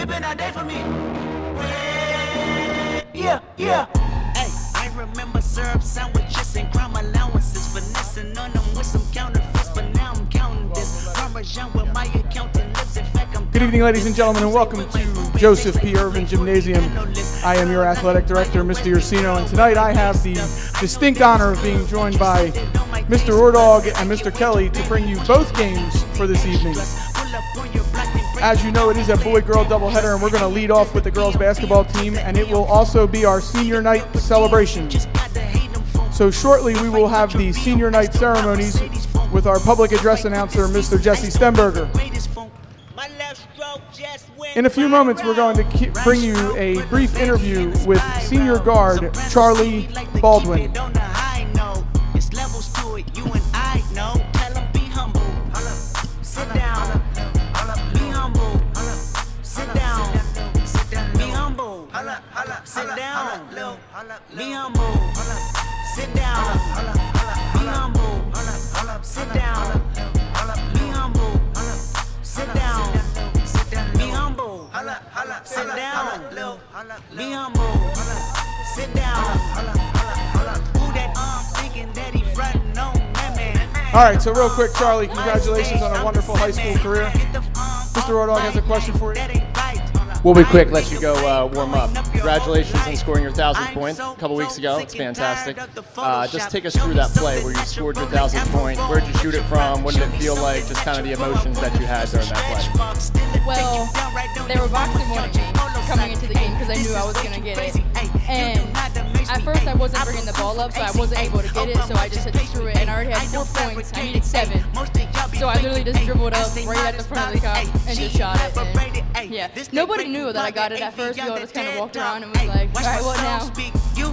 It been a day for me. Yeah, yeah. Hey, I remember syrup sandwiches and crime allowances, finessing on them with some counterfeits, but now I'm counting this. Parmesan with my accountant lips. In fact, I'm Good evening, ladies and gentlemen, and welcome to Joseph P. Irvin Gymnasium. I am your athletic director, Mr. Ursino, and tonight I have the distinct honor of being joined by Mr. Ordog and Mr. Kelly to bring you both games for this evening. As you know, it is a boy-girl doubleheader, and we're going to lead off with the girls basketball team, and it will also be our senior night celebration. So shortly we will have the senior night ceremonies with our public address announcer, Mr. Jesse Stenberger. In a few moments, we're going to bring you a brief interview with senior guard Charlie Baldwin. Sit down, be humble. Sit down, be humble. Sit down, be humble. Sit down, be humble. Sit down, be humble. Sit down. Who that thinking that he frontin' on that man? All right, so real quick, Charlie, congratulations on a wonderful high school career. Mr. Ordog has a question for you. We'll be quick, let you go warm up. Congratulations on scoring your 1,000th point a couple weeks ago. It's fantastic. Just take us through that play where you scored your 1,000th point. Where did you shoot it from? What did it feel like? Just kind of the emotions that you had during that play. Well, they were boxing one of me coming into the game because I knew I was going to get it. And at first I wasn't bringing the ball up, so I wasn't able to get it, so I just had to screw it. And I already had 4 points. I needed 7. So I literally just dribbled up right at the front of the cup and just shot it. And yeah, nobody knew that I got it at first. We all just kind of walked around and was like, all right, what now?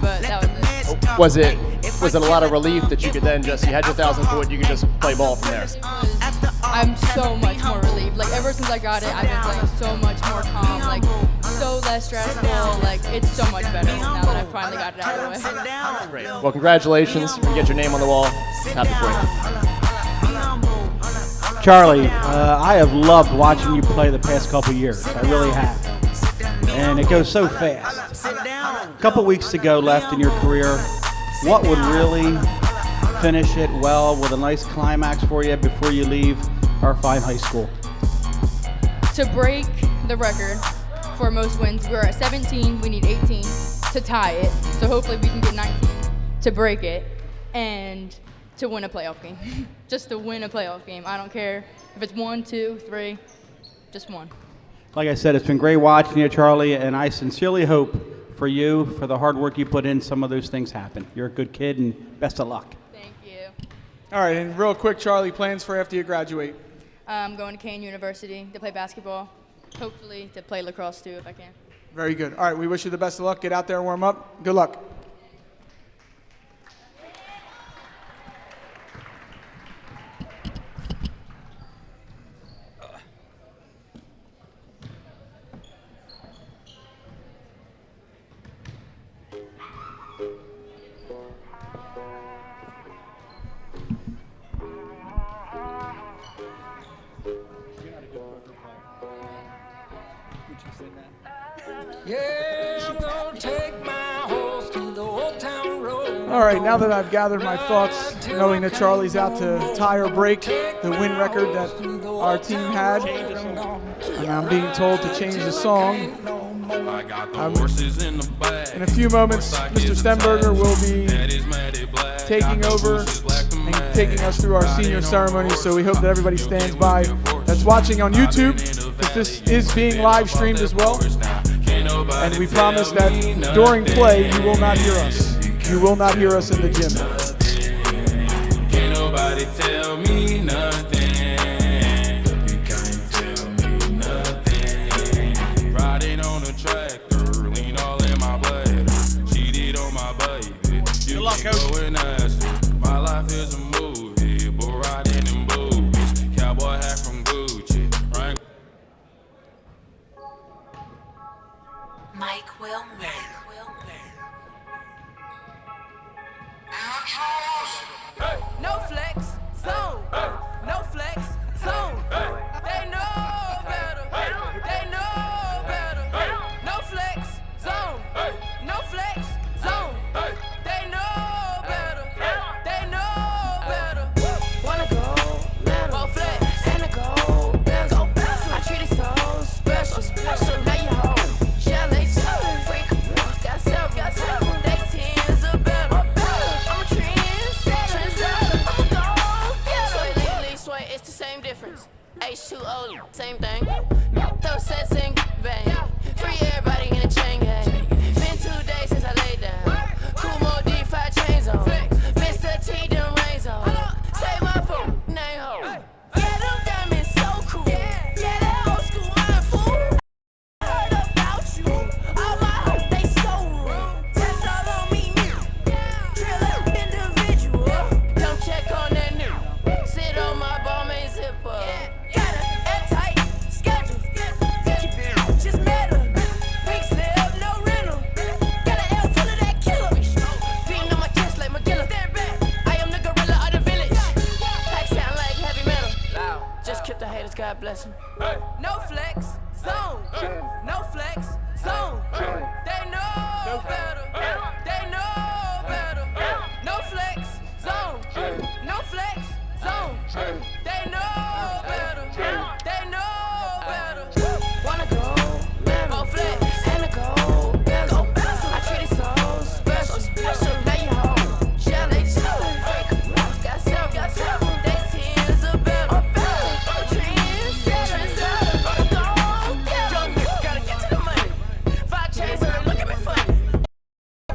But that was it. Was it a lot of relief that you could then just, you had your 1,000th point, you could just play ball from there? I'm so much more relieved. Like, ever since I got it, I've been playing so much more calm, like, so less stressful. Like, it's so much better now that I finally got it out of the way. Great. Well, congratulations. You get your name on the wall. Happy point. Charlie, I have loved watching you play the past couple years. I really have. And it goes so fast. A couple weeks to go left in your career. What would really finish it well with a nice climax for you before you leave our fine high school? To break the record for most wins, we're at 17. We need 18 to tie it. So hopefully we can get 19 to break it and to win a playoff game. Just to win a playoff game. I don't care if it's 1, 2, 3, just one. Like I said, it's been great watching you, Charlie, and I sincerely hope for you, for the hard work you put in, some of those things happen. You're a good kid, and best of luck. Thank you. All right, and real quick, Charlie, plans for after you graduate? I'm going to Kane University to play basketball, hopefully to play lacrosse too if I can. Very good. All right, we wish you the best of luck. Get out there and warm up. Good luck. All right, now that I've gathered my thoughts, knowing that Charlie's out to tie or break the win record that our team had, and I'm being told to change the song. In a few moments, Mr. Stenberger will be taking over and taking us through our senior ceremony, so we hope that everybody stands by that's watching on YouTube, because this is being live streamed as well. And we promise that during play, you will not hear us. You will not hear us in the gym. Can't nobody tell me nothing. You can't tell me nothing. Riding on the tractor, lean all in my blood. Cheated on my baby. You can go and ask her. My life is a movie, but riding in boobies. Cowboy hat from Gucci. Right? Mike Wilmer. No flex zone. No flex zone. They know better. They know better. bless 'em. No flex, zone. No flex, zone. They know better. They know better. No flex, zone. No flex, zone. They know better. They know better. Wanna go, go flex, and a go, go bounce. I treat it so special, special. Now you home, shall they show? Got several, they tears are better. Gotta get to the money. 5 chains, look at me funny.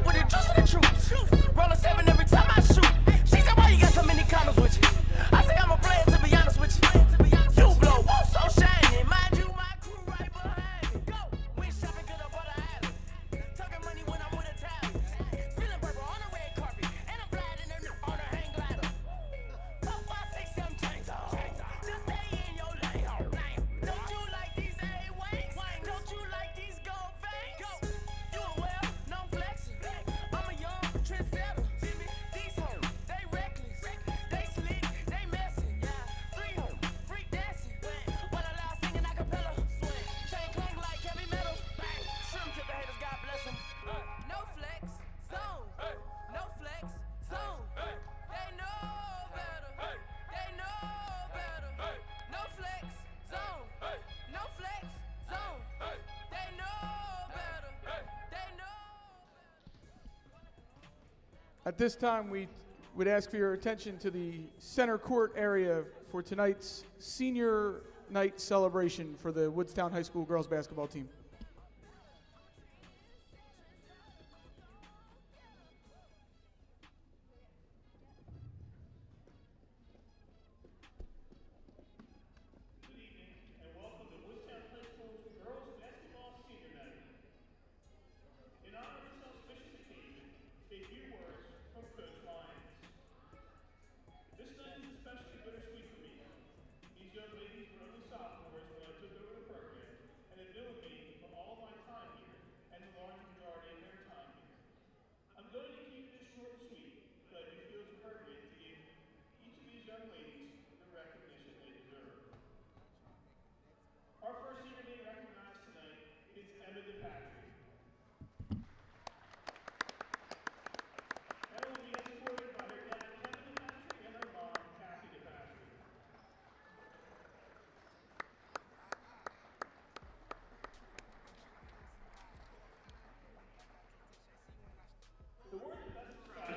With the juice and the truth. Roll a 7 every time I shoot. She said, why you got so many condoms with you? I say I'm a player to be honest with you. You blow, whoa, so shiny. Mind you, my crew right behind me. Go, went shopping, good up on the island. Talking money when I'm with a towel. Feeling purple on the red carpet. And I'm flying in the on a hang glider. 4, 5, 6, 7 chains on. Just stay in your lane. Don't you like these A-Wings? Don't you like these gold veins? You aware, no flexing. I'm a young trendsetter. These hoes, they reckless. They slick, they messy. 3 hoes, freak dancing. What I loud singing a cappella. Chain clang like heavy metal. Shrimp to the haters, God bless them. No flex, zone. No flex, zone. They know better. They know better. No flex, zone. No flex, zone. They know better. They know. At this time, we would ask for your attention to the center court area for tonight's senior night celebration for the Woodstown High School girls basketball team.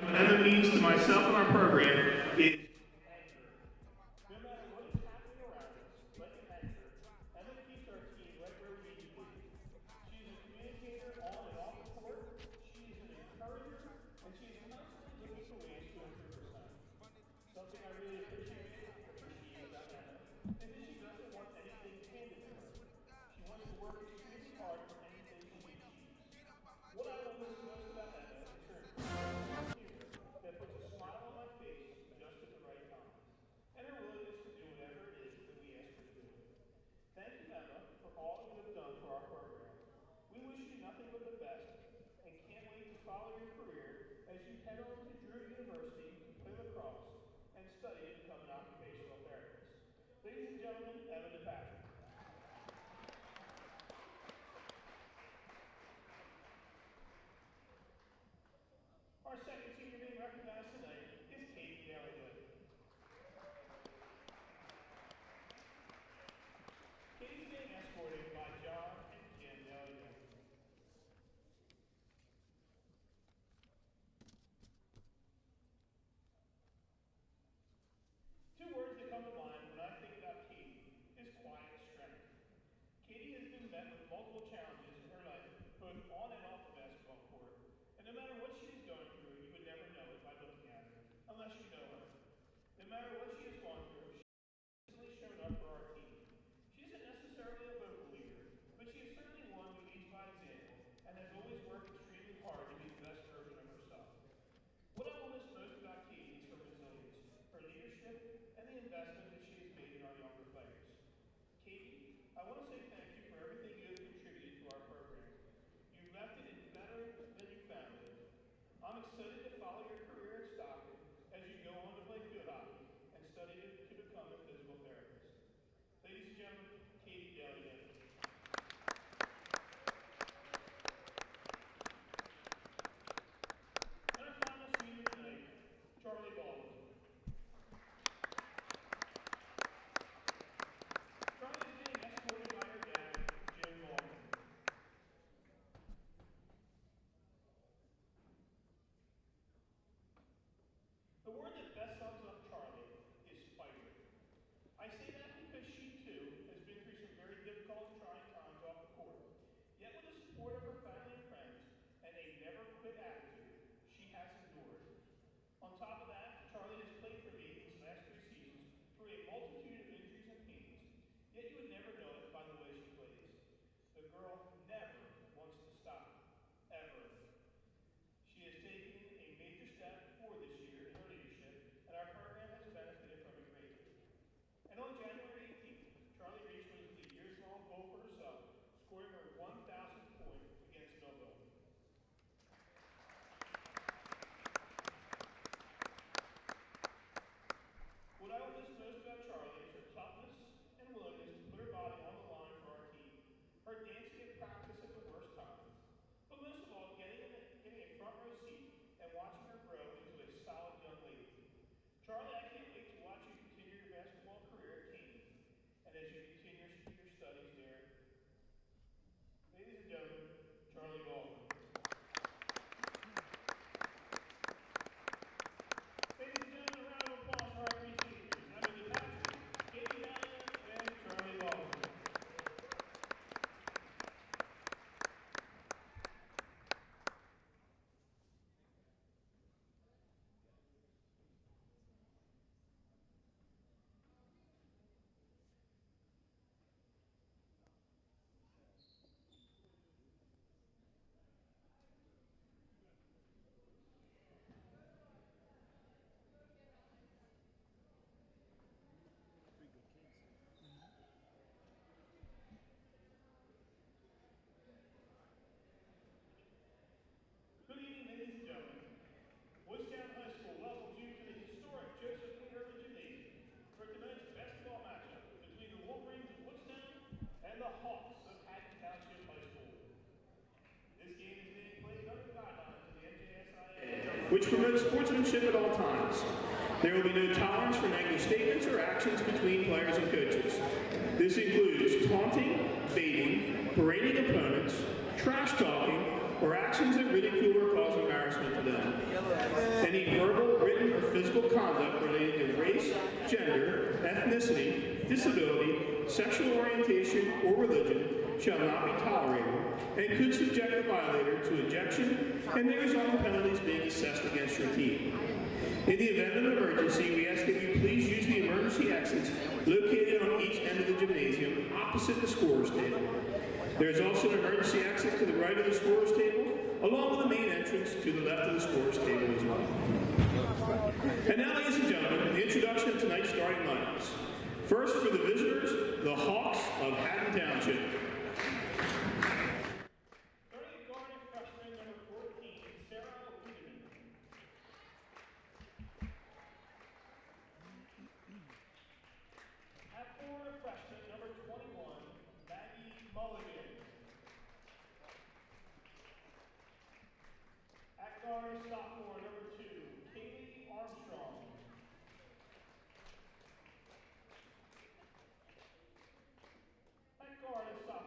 What Emma means to myself and our program is no matter what is happening around us, like an anchor, Emma keeps our team right where we need to be. She's a communicator on and off the court, she's an encourager, and she's constantly looking for ways to improve herself. Something I really appreciate about Emma is that she doesn't want anything handed to her. She wants to work extremely hard for anything she achieves. What I love most about Emma is her that puts a smile on my face just at the right time, and her willingness to do whatever it is that we ask her to do. Thank you, Emma, for all you have done for our program. We wish you nothing but the best, and can't wait to follow your career as you head on to Drew University to play lacrosse and study to become an occupational therapist. Ladies and gentlemen, Emma DePatrick. Our second senior being recognized tonight is Katie Dalywood. Katie's being escorted by John and Kim Dalywood. Two words that come to mind when I think about Katie is quiet strength. Katie has been met with multiple challenges in her life, both on and off the basketball court. And no matter what she is going through, you would never know it by looking at her, unless you know her. No matter what she has gone through, she has consistently shown up for our team. She isn't necessarily a vocal leader, but she is certainly one who leads by example and has always worked extremely hard to be the best version of herself. What I will miss most about Katie is her resilience, her leadership, and the investment that she has made in our younger players. Katie, I want to say thank you for everything you have contributed to our program. You left it better than you found it. I'm excited to follow your career at Stockton as you go on to play field hockey and which promotes sportsmanship at all times. There will be no tolerance for negative statements or actions between players and coaches. This includes taunting, baiting, parading opponents, trash talking, or actions that ridicule or cause embarrassment to them. Any verbal, written, or physical conduct related to race, gender, ethnicity, disability, sexual orientation, or religion shall not be tolerated and could subject the violator to ejection and the resulting penalties being assessed against your team. In the event of an emergency, we ask that you please use the emergency exits located on each end of the gymnasium opposite the scorer's table. There is also an emergency exit to the right of the scorer's table, along with the main entrance to the left of the scorer's table as well. And now, ladies and gentlemen, the introduction of tonight's starting lineups. First, for the visitors, the Hawks of Haddon Township. Starting guard is freshman number 14, Sarah Hudeman. At forward, freshman number 21, Maggie Mulligan. At guard, sophomore number 2, Kaylee Armstrong. At guard is sophomore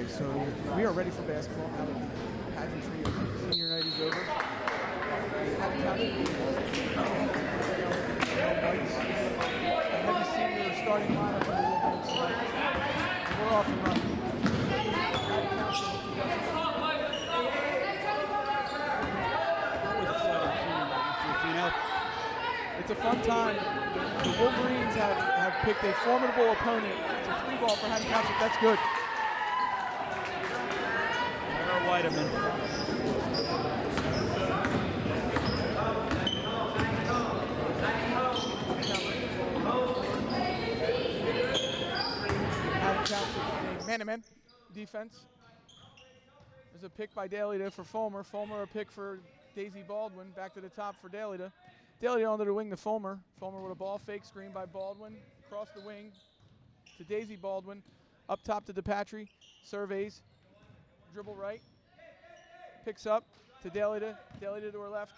Okay, so we are ready for basketball now that the pageantry of senior night is over. Haddon Township heavy senior starting lineup in the Wolverines tonight. And we're off and running. It's a fun time. The Wolverines have picked a formidable opponent. It's a free ball for Haddon Township. That's good. Whiteman. Haddon Township, man-to-man defense. There's a pick by Daley for Fulmer. Fulmer a pick for Daisy Baldwin. Back to the top for Daley. Daley under the wing to Fulmer. Fulmer with a ball fake screen by Baldwin. Across the wing to Daisy Baldwin. Up top to DePatry. Surveys. Dribble right. Picks up to Daley to her left.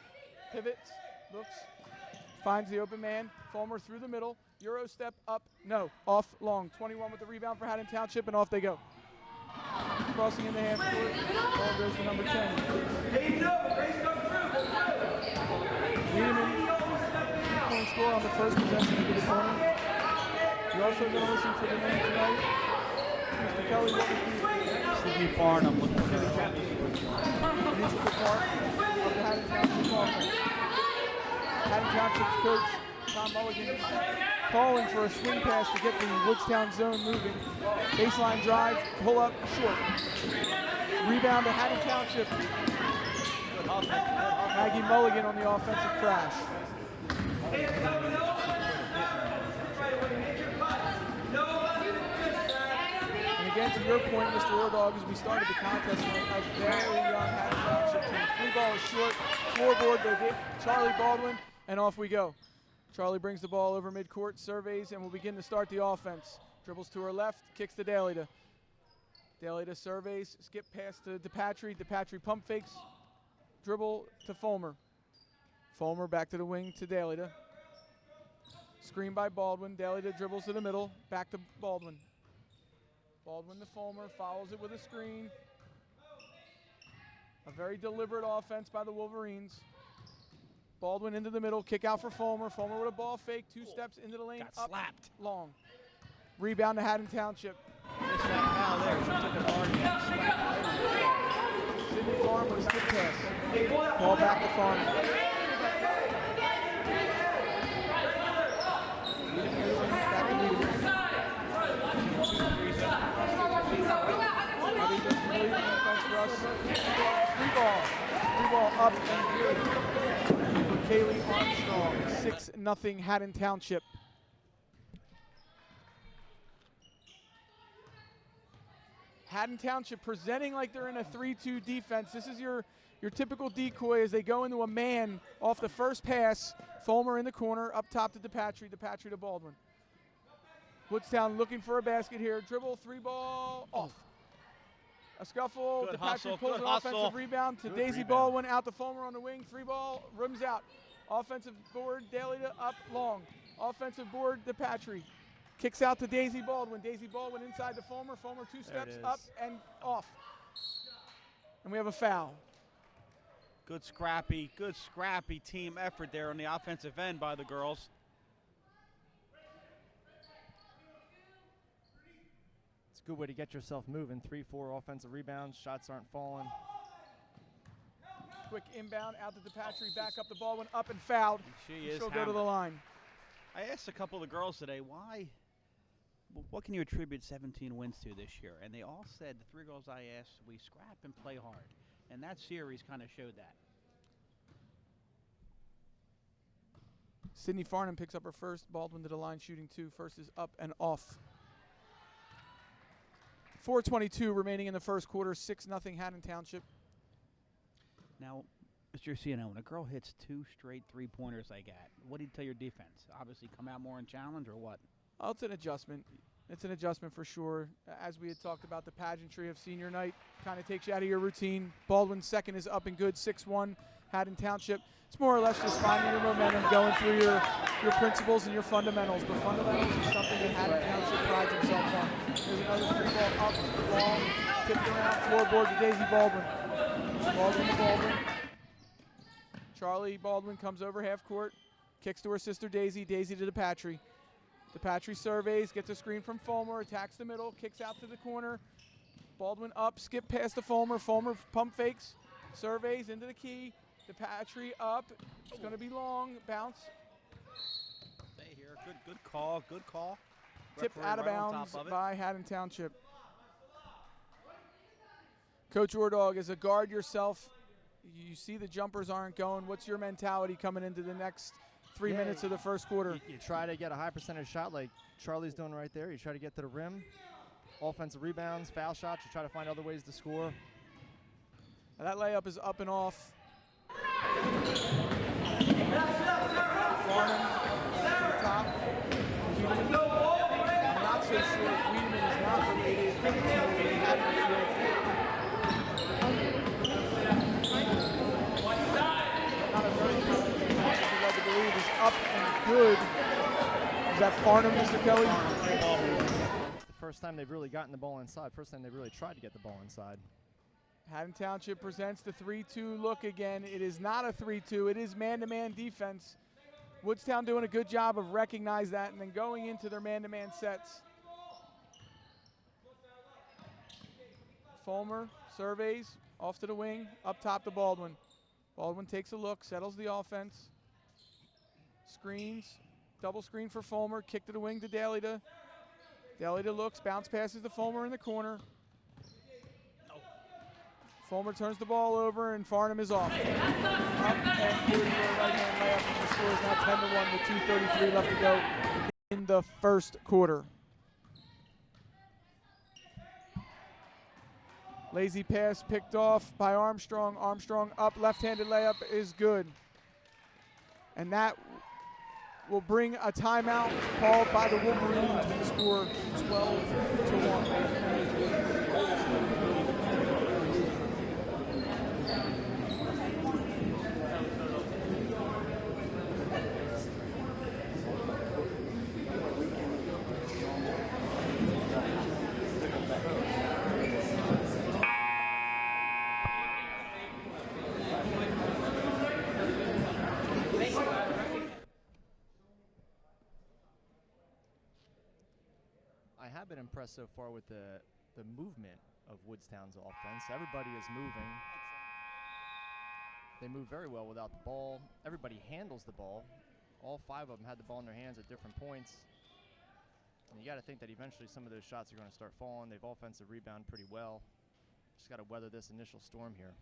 Pivots. Looks. Finds the open man. Fulmer through the middle. Euro step up. No. Off long. 21 with the rebound for Haddon Township, and off they go. Crossing in the half court. Ball goes to number 10. Wiedemann, 2-point score on the first possession into the corner. You're also going to listen to the name tonight. Mr. Kelly, what was the Sidney Farnham looking for an intricate part of the Haddon Township offense. Haddon Township's coach, Tom Mulligan, calling for a swing pass to get the Woodstown zone moving. Baseline drive, pull up, short. Rebound to Haddon Township. Maggie Mulligan on the offensive crash. And again, to your point, Mr. Ordog, as we started the contest, a very young Haddon Township team. Three ball is short, floorboard to Charlie Baldwin, and off we go. Charlie brings the ball over midcourt, surveys, and will begin to start the offense. Dribbles to her left, kicks to Daley to surveys, skip pass to DePatry. DePatry pump fakes, dribble to Fulmer. Fulmer back to the wing to Daley to. Screen by Baldwin. Daley to dribbles to the middle, back to Baldwin. Baldwin to Fulmer, follows it with a screen. A very deliberate offense by the Wolverines. Baldwin into the middle, kick out for Fulmer. Fulmer with a ball fake, 2 steps into the lane, Got up, slapped. long. Rebound to Haddon Township. Missed that foul there. She took it hard. Sidney Farm with a skip pass. Ball back to Farm. Three ball up and good. Kaylee Armstrong, 6-0 Haddon Township. Haddon Township presenting like they're in a 3-2 defense. This is your typical decoy as they go into a man off the first pass. Fulmer in the corner, up top to DePatry to Baldwin. Woodstown looking for a basket here. Dribble, 3-ball, off. A scuffle, Good DePatry hustle, pulls good an hustle. offensive rebound to Good Daisy rebound. Baldwin, out to Fulmer on the wing, 3-ball, rims out. Offensive board, Daley to up long. Offensive board, DePatry. Kicks out to Daisy Baldwin. Daisy Baldwin inside to Fulmer. Fulmer 2 steps up and off. And we have a foul. Good scrappy team effort there on the offensive end by the girls. It's a good way to get yourself moving. 3-4 offensive rebounds. Shots aren't falling. Quick inbound out to DePatry. Back up the Baldwin, up and fouled. She'll go to the line. I asked a couple of the girls today, what can you attribute 17 wins to this year? And they all said, the 3 girls I asked, we scrap and play hard. And that series kind of showed that. Sidney Farnham picks up her first. Baldwin to the line, shooting 2. First is up and off. 4:22 remaining in the first quarter. 6-0 Haddon Township. Now, Mr. Ursino, when a girl hits 2 straight 3-pointers like that, what do you tell your defense? Obviously come out more in challenge or what? Oh, it's an adjustment. It's an adjustment for sure. As we had talked about, the pageantry of senior night kind of takes you out of your routine. Baldwin's second is up and good, 6-1 Haddon Township. It's more or less just finding your momentum, going through your principles and your fundamentals. But fundamentals is something that Haddon Township prides himself on. There's another 3-ball up, long, tipped around, floorboard to Daisy Baldwin. Baldwin to Baldwin. Charlie Baldwin comes over half court, kicks to her sister Daisy, Daisy to DePatry. DePatry surveys, gets a screen from Fulmer, attacks the middle, kicks out to the corner. Baldwin up, skip past to Fulmer. Fulmer pump fakes, surveys into the key. DePatry up, it's going to be long, bounce. Stay here, good call, good call. Tipped Referee out of right on bounds top of it. by Haddon Township. Coach Ordog, as a guard yourself, you see the jumpers aren't going. What's your mentality coming into the next 3 minutes of the first quarter? You try to get a high percentage shot like Charlie's doing right there. You try to get to the rim. Offensive rebounds, foul shots. You try to find other ways to score. Now that layup is up and off. Farnham to the top. I'm not so sure if Wiedemann is not related to Hatfield. Led to believe is up and good. Is that Farnham, Mr. Kelly? It's the first time they've really gotten the ball inside. First time they've really tried to get the ball inside. Haddon Township presents the 3-2 look again. It is not a 3-2. It is man-to-man defense. Woodstown doing a good job of recognizing that and then going into their man-to-man sets. Fulmer surveys, off to the wing, up top to Baldwin. Baldwin takes a look, settles the offense. Screens, double screen for Fulmer, kick to the wing to Daleyda. Daleyda looks, bounce passes to Fulmer in the corner. Fulmer turns the ball over and Farnham is off. Up and good for a right-hand layup, and the score is now 10-1 with 2:33 left to go in the first quarter. Lazy pass picked off by Armstrong. Armstrong up, left-handed layup is good. And that will bring a timeout called by the Wolverines with the score 12-1. I have been impressed so far with the movement of Woodstown's offense. Everybody is moving. They move very well without the ball. Everybody handles the ball. All five of them had the ball in their hands at different points. And you got to think that eventually some of those shots are going to start falling. They've offensive rebound pretty well. Just got to weather this initial storm here.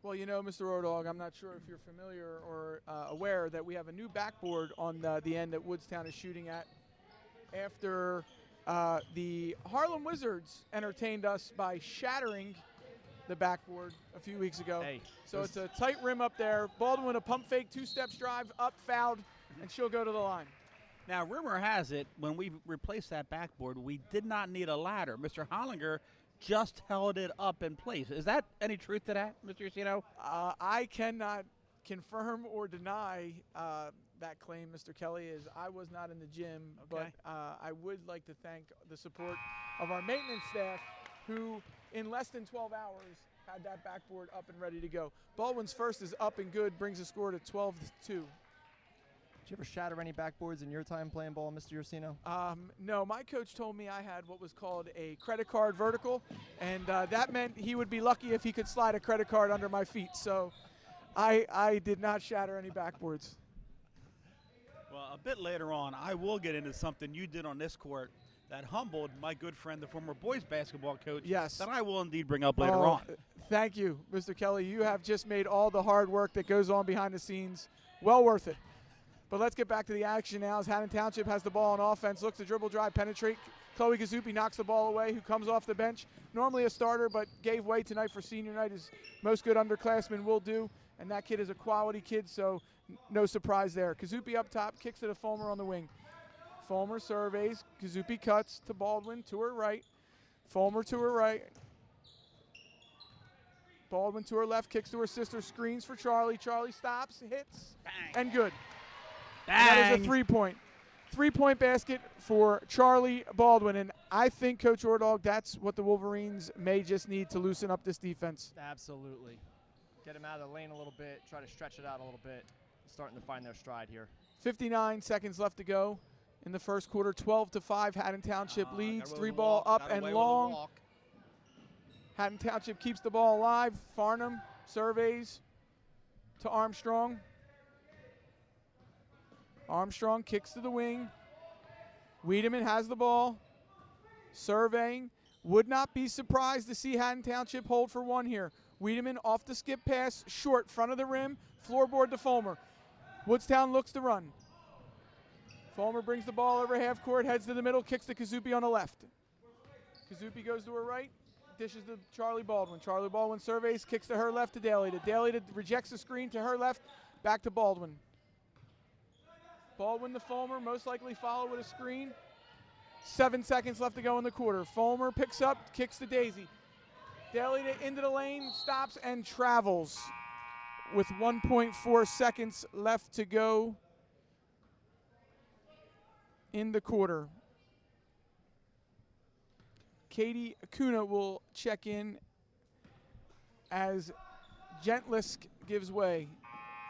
Well, you know, Mr. Ordog, I'm not sure if you're familiar or aware that we have a new backboard on the end that Woodstown is shooting at after the Harlem Wizards entertained us by shattering the backboard a few weeks ago. Hey, so it's a tight rim up there. Baldwin a pump fake, two-step drive, up, fouled, and she'll go to the line. Now, rumor has it, when we replaced that backboard, we did not need a ladder. Mr. Hollinger just held it up in place. Is that any truth to that, Mr. Ursino? I cannot confirm or deny that claim, Mr. Kelly, as I was not in the gym, Okay. but I would like to thank the support of our maintenance staff who, in less than 12 hours, had that backboard up and ready to go. Baldwin's first is up and good, brings the score to 12-2. Did you ever shatter any backboards in your time playing ball, Mr. Ursino? No, my coach told me I had what was called a credit card vertical, and that meant he would be lucky if he could slide a credit card under my feet. So I did not shatter any backboards. Well, a bit later on, I will get into something you did on this court that humbled my good friend, the former boys basketball coach. Yes. That I will indeed bring up later on. Thank you, Mr. Kelly. You have just made all the hard work that goes on behind the scenes well worth it. But let's get back to the action now as Haddon Township has the ball on offense, looks to dribble, drive, penetrate. Chloe Kazupi knocks the ball away, who comes off the bench. Normally a starter, but gave way tonight for senior night, as most good underclassmen will do. And that kid is a quality kid, so no surprise there. Kazupi up top, kicks it to Fulmer on the wing. Fulmer surveys, Kazupi cuts to Baldwin, to her right. Fulmer to her right. Baldwin to her left, kicks to her sister, screens for Charlie. Charlie stops, hits, and good. And that is a 3-point. 3-point basket for Charlie Baldwin. And I think, Coach Ordog, that's what the Wolverines may just need to loosen up this defense. Absolutely. Get him out of the lane a little bit, try to stretch it out a little bit. Starting to find their stride here. 59 seconds left to go in the first quarter. 12-5, Haddon Township leads. 3-ball up and long. Haddon Township keeps the ball alive. Farnham surveys to Armstrong. Armstrong kicks to the wing. Wiedemann has the ball. Surveying. Would not be surprised to see Haddon Township hold for one here. Wiedemann off the skip pass, short, front of the rim, floorboard to Fulmer. Woodstown looks to run. Fulmer brings the ball over half court, heads to the middle, kicks to Kazupi on the left. Kazupi goes to her right, dishes to Charlie Baldwin. Charlie Baldwin surveys, kicks to her left to Daly. To Daly to rejects the screen to her left, back to Baldwin. Baldwin to Fulmer, most likely followed with a screen. 7 seconds left to go in the quarter. Fulmer picks up, kicks to Daisy. Daly into the lane, stops and travels with 1.4 seconds left to go in the quarter. Katie Acuna will check in as Gentlisk gives way.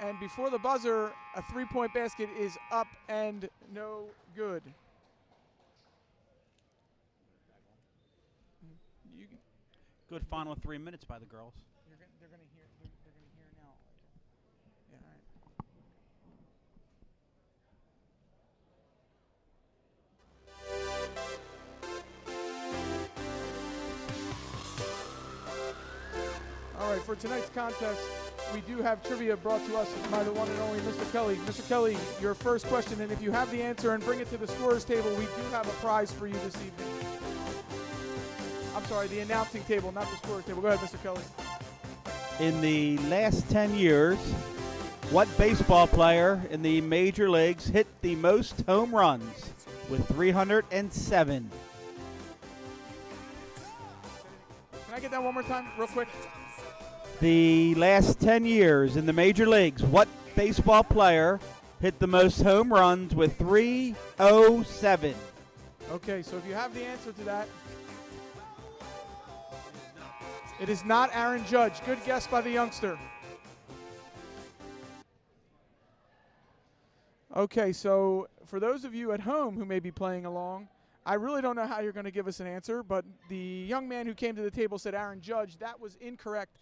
And before the buzzer, a 3-point basket is up and no good. Good final 3 minutes by the girls. They're going to hear now. Yeah, all right. All right, for tonight's contest, we do have trivia brought to us by the one and only Mr. Kelly. Mr. Kelly, your first question, and if you have the answer and bring it to the scorer's table, we do have a prize for you this evening. I'm sorry, the announcing table, not the scorer's table. Go ahead, Mr. Kelly. In the last 10 years, what baseball player in the major leagues hit the most home runs with 307? Can I get that one more time, real quick? The last 10 years in the major leagues, what baseball player hit the most home runs with 307? Okay, so if you have the answer to that, it is not Aaron Judge. Good guess by the youngster. Okay, so for those of you at home who may be playing along, I really don't know how you're going to give us an answer, but the young man who came to the table said Aaron Judge. That was incorrect.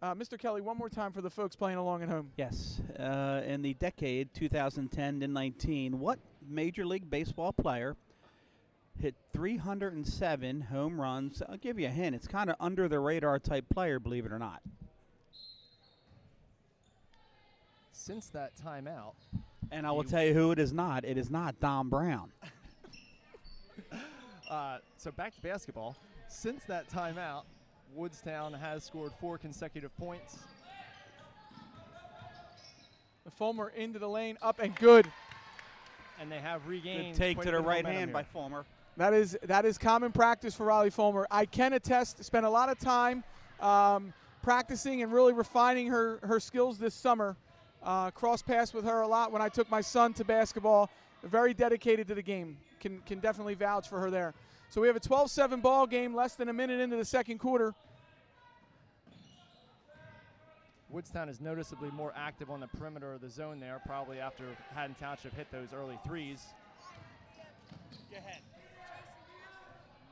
Mr. Kelly, one more time for the folks playing along at home. Yes. In the decade 2010 to 19, what Major League Baseball player hit 307 home runs? I'll give you a hint. It's kind of under the radar type player, believe it or not. Since that timeout. And I will tell you who it is not. It is not Don Brown. So back to basketball. Since that timeout, Woodstown has scored 4 consecutive points. The Fulmer into the lane, up and good. And they have regained. Good take quite to a the bit of right momentum hand here. by Fulmer. That is common practice for Riley Fulmer. I can attest, spent a lot of time practicing and really refining her skills this summer. Cross paths with her a lot when I took my son to basketball. Very dedicated to the game. Can definitely vouch for her there. So we have a 12-7 ball game, less than a minute into the second quarter. Woodstown is noticeably more active on the perimeter of the zone there, probably after Haddon Township hit those early threes. Go ahead.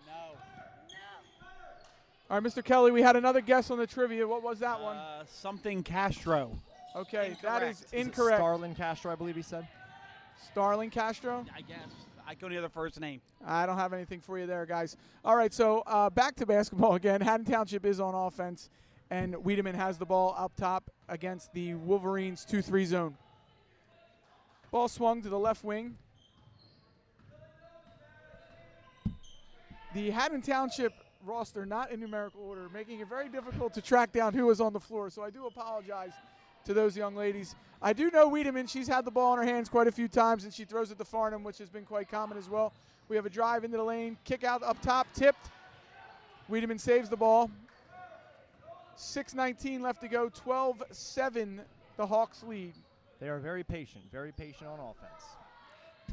No. All right, Mr. Kelly, we had another guess on the trivia. What was that one? Something Castro. Okay, that is Is incorrect. it Starlin Castro, I believe he said. Starling Castro? I guess. I couldn't hear the first name. I don't have anything for you there, guys. All right, so back to basketball again. Haddon Township is on offense, and Wiedemann has the ball up top against the Wolverines 2-3 zone. Ball swung to the left wing. The Haddon Township roster not in numerical order, making it very difficult to track down who was on the floor, so I do apologize to those young ladies. I do know Wiedemann. She's had the ball in her hands quite a few times, and she throws it to Farnham, which has been quite common as well. We have a drive into the lane, kick out up top, tipped. Wiedemann saves the ball. 6:19 left to go, 12-7 the Hawks lead. They are very patient on offense.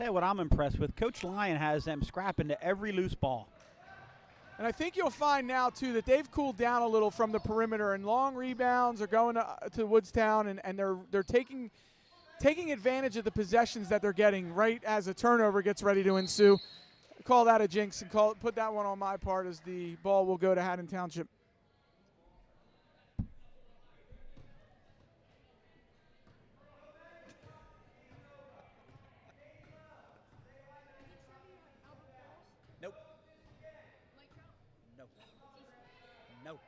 Tell you what I'm impressed with. Coach Lyon has them scrapping to every loose ball. And I think you'll find now, too, that they've cooled down a little from the perimeter, and long rebounds are going to Woodstown, and they're taking advantage of the possessions that they're getting right as a turnover gets ready to ensue. Call that a jinx and put that one on my part, as the ball will go to Haddon Township. Nope. No. No.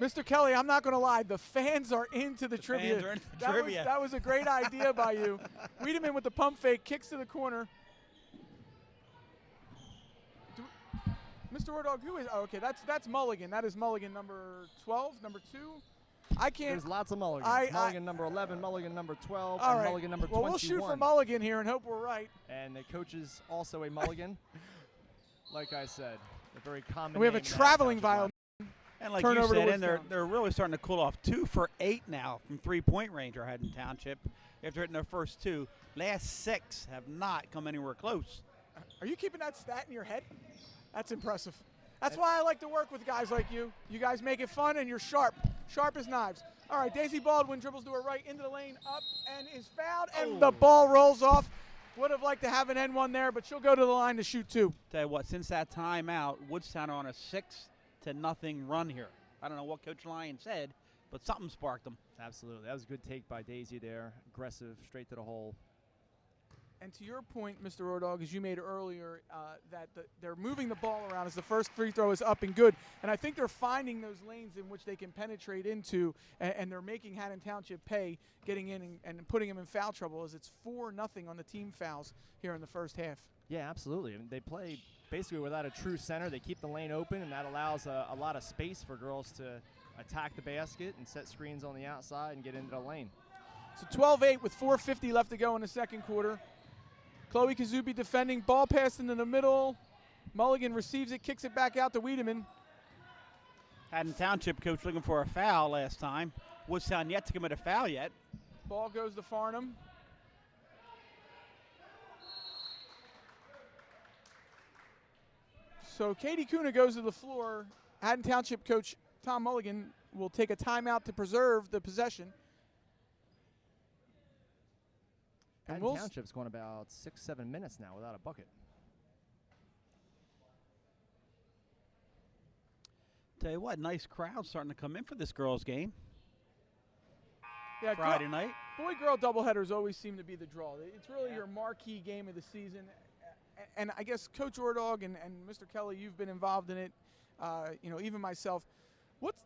Mr. Kelly, I'm not going to lie. The fans are into the trivia. Fans are into the trivia. That was a great idea by you. Wiedemann with the pump fake, kicks to the corner. Mr. Ordog, who is? Oh, okay, that's Mulligan. That is Mulligan, number 12, number 2. I can't. There's lots of Mulligans. Mulligan number 11, Mulligan number 12, all and right. Mulligan number 21. Well, we'll shoot for Mulligan here and hope we're right. And the coach is also a Mulligan. Like I said, a very common. And we have a name in traveling Township violation. And like Turnover you to said, and Woodstown. they're really starting to cool off. 2 for 8 now from three-point range are Haddon Township after hitting their first 2. Last 6 have not come anywhere close. Are you keeping that stat in your head? That's impressive. That's why I like to work with guys like you. You guys make it fun, and you're sharp. Sharp as knives. All right, Daisy Baldwin dribbles to her right, into the lane, up, and is fouled, and the ball rolls off. Would have liked to have an N1 there, but she'll go to the line to shoot 2. Tell you what, since that timeout, Woodstown are on a 6-0 run here. I don't know what Coach Lyon said, but something sparked them. Absolutely. That was a good take by Daisy there. Aggressive, straight to the hole. And to your point, Mr. Ordog, as you made earlier, that they're moving the ball around as the first free throw is up and good. And I think they're finding those lanes in which they can penetrate into, and they're making Haddon Township pay, getting in and putting them in foul trouble, as it's 4-0 on the team fouls here in the first half. Yeah, absolutely. I mean, they play basically without a true center. They keep the lane open, and that allows a lot of space for girls to attack the basket and set screens on the outside and get into the lane. So 12-8 with 4:50 left to go in the second quarter. Chloe Kazubi defending, ball passed into the middle. Mulligan receives it, kicks it back out to Wiedemann. Haddon Township coach looking for a foul last time. Woodstown yet to commit a foul yet. Ball goes to Farnham. So Katie Kuna goes to the floor. Haddon Township coach Tom Mulligan will take a timeout to preserve the possession. And Haddon Township's going about 6-7 minutes now without a bucket. Tell you what, nice crowd starting to come in for this girls' game. Yeah, Friday night. Boy-girl doubleheaders always seem to be the draw. It's really your marquee game of the season. And I guess Coach Ordog and Mr. Kelly, you've been involved in it. Even myself. What's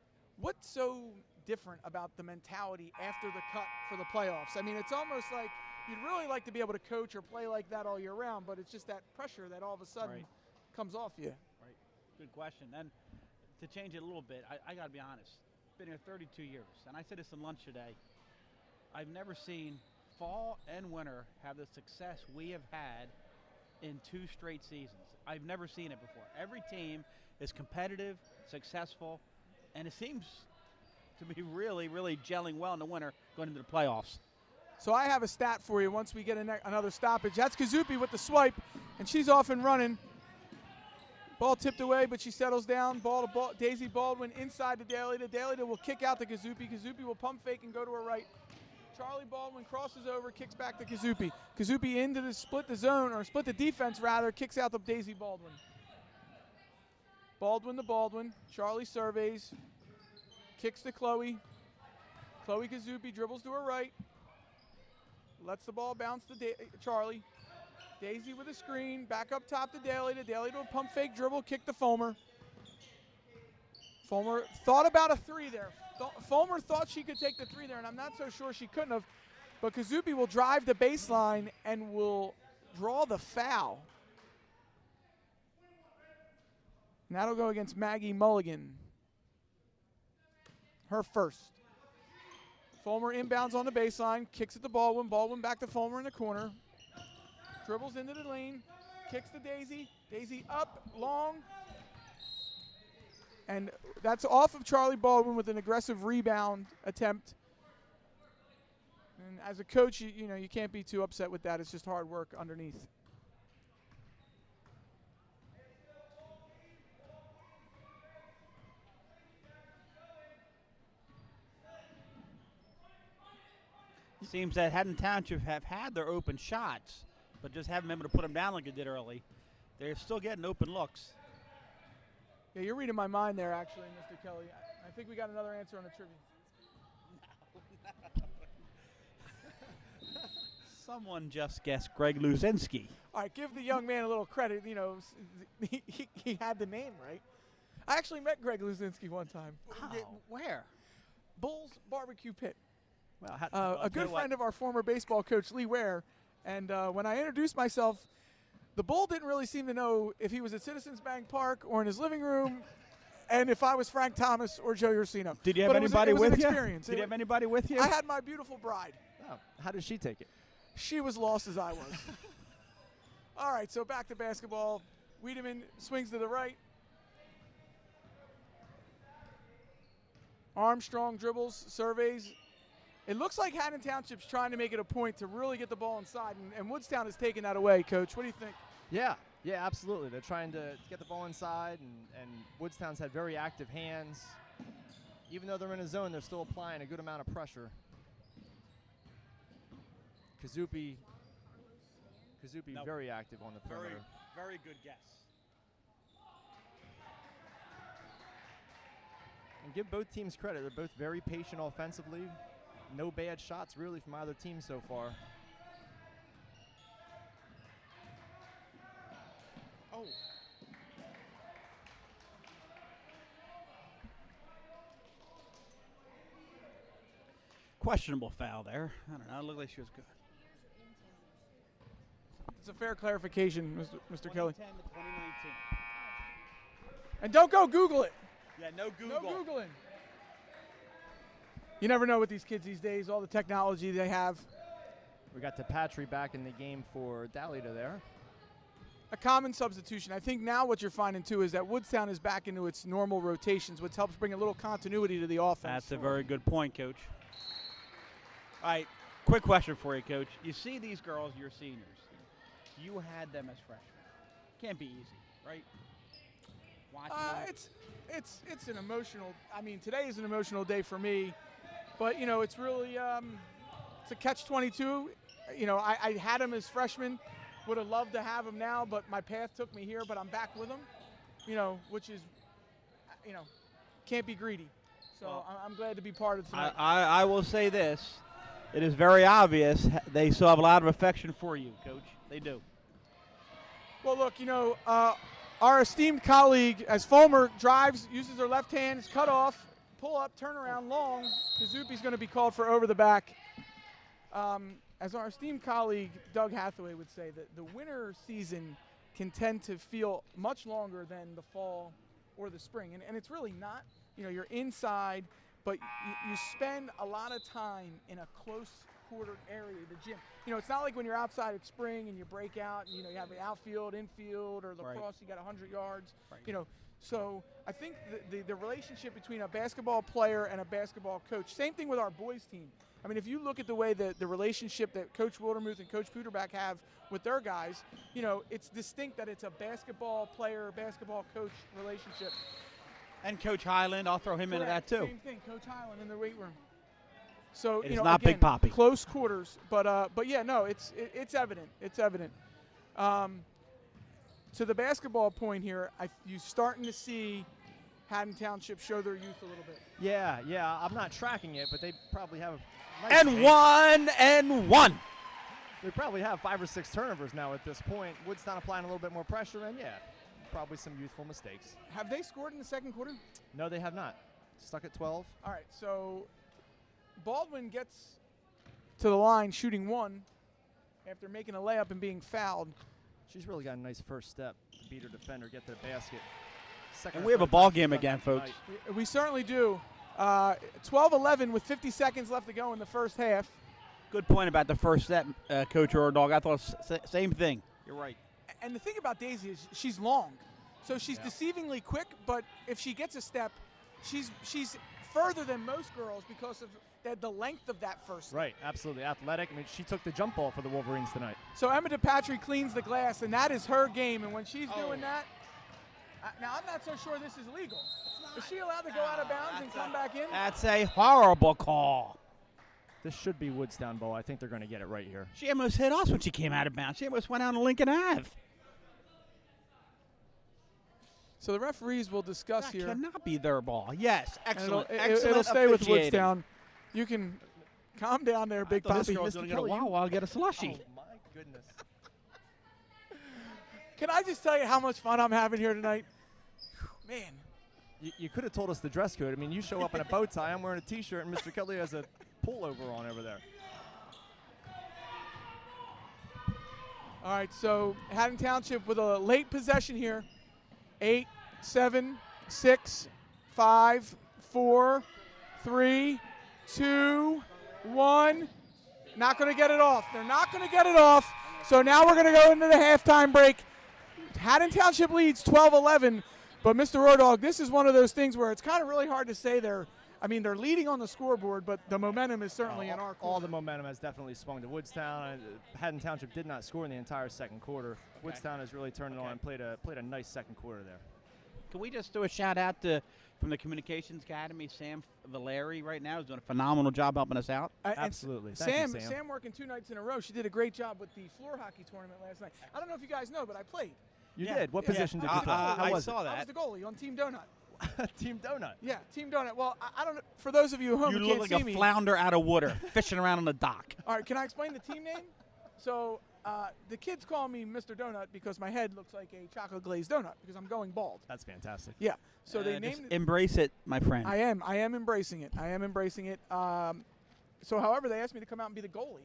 so different about the mentality after the cut for the playoffs? I mean, it's almost like you'd really like to be able to coach or play like that all year round, but it's just that pressure that all of a sudden comes off you. Right. Good question. And to change it a little bit, I got to be honest. Been here 32 years, and I said this in lunch today. I've never seen fall and winter have the success we have had in 2 straight seasons. I've never seen it before. Every team is competitive, successful, and it seems to be really, really gelling well in the winter going into the playoffs. So I have a stat for you once we get another stoppage. That's Kazupi with the swipe, and she's off and running. Ball tipped away, but she settles down. Ball to ball. Daisy Baldwin inside to Daley. Daley will kick out to Kazupi. Kazupi will pump fake and go to her right. Charlie Baldwin crosses over, kicks back to Kazupi. Kazupi into the split the defense rather, kicks out to Daisy Baldwin. Baldwin to Baldwin. Charlie surveys. Kicks to Chloe. Chloe Kazupi dribbles to her right. Lets the ball bounce to Charlie. Daisy with a screen. Back up top to Daley. To a pump fake dribble. Kick to Fulmer. Fulmer thought about a 3 there. Fulmer thought she could take the 3 there, and I'm not so sure she couldn't have. But Kazupi will drive the baseline and will draw the foul. And that'll go against Maggie Mulligan. Her first. Fulmer inbounds on the baseline, kicks it to Baldwin. Baldwin back to Fulmer in the corner. Dribbles into the lane, kicks to Daisy. Daisy up, long. And that's off of Charlie Baldwin with an aggressive rebound attempt. And as a coach, you know, you can't be too upset with that. It's just hard work underneath. Seems that Haddon Township have had their open shots, but just haven't been able to put them down like they did early. They're still getting open looks. Yeah, you're reading my mind there, actually, Mr. Kelly. I think we got another answer on the trivia. Someone just guessed Greg Luzinski. All right, give the young man a little credit. You know, he had the name right. I actually met Greg Luzinski one time. Oh. Where? Bull's Barbecue Pit. Well, A good friend of our former baseball coach, Lee Ware. And when I introduced myself, the Bull didn't really seem to know if he was at Citizens Bank Park or in his living room, and if I was Frank Thomas or Joe Ursino. Did you have anybody with you? Experience. Did you have anybody with you? I had my beautiful bride. Oh, how did she take it? She was lost as I was. All right, so back to basketball. Wiedemann swings to the right. Armstrong dribbles, surveys. It looks like Haddon Township's trying to make it a point to really get the ball inside, and Woodstown has taken that away, Coach. What do you think? Yeah, absolutely. They're trying to get the ball inside, and Woodstown's had very active hands. Even though they're in a zone, they're still applying a good amount of pressure. Kazupi very active on the perimeter. Very good guess. And give both teams credit. They're both very patient offensively. No bad shots really from either team so far. Oh. Questionable foul there. I don't know. It looked like she was good. It's a fair clarification, Mr. Kelly. 2010 to 2019. And don't go Google it. Yeah, no Google. No Googling. You never know with these kids these days, all the technology they have. We got Tapatry back in the game for Dalita there. A common substitution. I think now what you're finding, too, is that Woodstown is back into its normal rotations, which helps bring a little continuity to the offense. That's a very good point, Coach. All right, quick question for you, Coach. You see these girls, your seniors. You had them as freshmen. Can't be easy, right? It's an emotional. I mean, today is an emotional day for me, but you know, it's really it's a catch-22. You know, I had them as freshmen. Would have loved to have them now, but my path took me here. But I'm back with them. You know, which is, you know, can't be greedy. So well, I'm glad to be part of tonight. I will say this. It is very obvious they still have a lot of affection for you, Coach. They do. Well, look, you know, our esteemed colleague, as Fulmer drives, uses her left hand, is cut off, pull up, turn around, long. Kazupi's going to be called for over the back. As our esteemed colleague, Doug Hathaway, would say, that the winter season can tend to feel much longer than the fall or the spring. And it's really not. You know, you're inside, but you spend a lot of time in a close quartered area, the gym. You know, it's not like when you're outside at spring and you break out and, you know, you have the outfield, infield, or lacrosse, right. You got 100 yards. Right. You know, so I think the relationship between a basketball player and a basketball coach, same thing with our boys team. I mean, if you look at the way that the relationship that Coach Wildermuth and Coach Puderback have with their guys, you know, it's distinct that it's a basketball player, basketball coach relationship. And Coach Highland, I'll throw him into that too. Same thing, Coach Highland in the weight room. So it you is know, not again, Big Poppy. Close quarters, but yeah, no, it's evident. It's evident. To the basketball point here, you're starting to see Haddon Township show their youth a little bit. Yeah. I'm not tracking it, but they probably have. And one. They probably have 5 or 6 turnovers now at this point. Woodstown applying a little bit more pressure, and yeah, probably some youthful mistakes. Have they scored in the second quarter? No, they have not. Stuck at 12. All right, so Baldwin gets to the line shooting 1 after making a layup and being fouled. She's really got a nice first step to beat her defender, get to the basket. And we have a ball game again, folks. We certainly do. 12-11 with 50 seconds left to go in the first half. Good point about the first step, Coach Ordog. I thought same thing. You're right. And the thing about Daisy is she's long. So she's deceivingly quick, but if she gets a step, she's further than most girls because of They had the length of that first. Right, absolutely athletic. I mean, she took the jump ball for the Wolverines tonight. So Emma DePatry cleans the glass, and that is her game. And when she's doing that, now I'm not so sure this is legal. Is she allowed to go out of bounds and come back in? That's a horrible call. This should be Woodstown ball. I think they're going to get it right here. She almost hit us when she came out of bounds. She almost went out on Lincoln Ave. So the referees will discuss That here. cannot be their ball. Yes, And excellent. it'll stay with officiating. Woodstown. You can calm down there, Big This Poppy. girl's going to get a wow while get a slushy. Oh, my goodness. Can I just tell you how much fun I'm having here tonight? Man. You could have told us the dress code. I mean, you show up in a bow tie. I'm wearing a T-shirt, and Mr. Kelly has a pullover on over there. All right, so Haddon Township with a late possession here. 8, 7, 6, 5, 4, 3, 2, 1. Not going to get it off. They're not going to get it off. So now we're going to go into the halftime break. Haddon Township leads 12-11. But Mr. Rodog, this is one of those things where it's kind of really hard to say they're leading on the scoreboard, but the momentum is certainly in our corner. All the momentum has definitely swung to Woodstown. Haddon Township did not score in the entire second quarter. Woodstown has really turned it on and played a nice second quarter there. Can we just do a shout out from the Communications Academy? Sam Valeri right now is doing a phenomenal job helping us out. Absolutely. Thank you, Sam working 2 nights in a row. She did a great job with the floor hockey tournament last night. I don't know if you guys know, but I played. You did? What position did you play? How was saw it? that. I was the goalie on Team Donut. Team Donut. Yeah, Team Donut. Well, I don't know. For those of you at home You who look can't like see a me. flounder out of water, fishing around on the dock. All right, can I explain the team name? So the kids call me Mr. Donut because my head looks like a chocolate glazed donut because I'm going bald. That's fantastic. Yeah. So they Just named. embrace it, my friend. I am embracing it. So, however, they asked me to come out and be the goalie,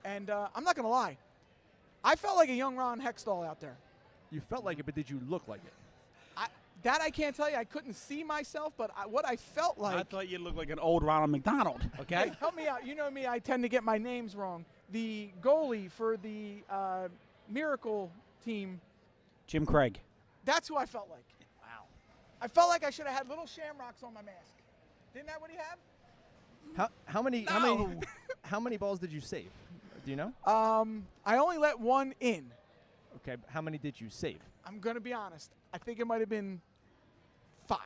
and I'm not gonna lie, I felt like a young Ron Hextall out there. You felt like it, but did you look like it? That I can't tell you. I couldn't see myself, but what I felt like. I thought you looked like an old Ronald McDonald. Okay. Hey, help me out. You know me. I tend to get my names wrong. The goalie for the Miracle team. Jim Craig. That's who I felt like. Wow. I felt like I should have had little shamrocks on my mask. Didn't that what he have? How many balls did you save? Do you know? I only let one in. Okay. How many did you save? I'm gonna be honest. I think it might have been 5.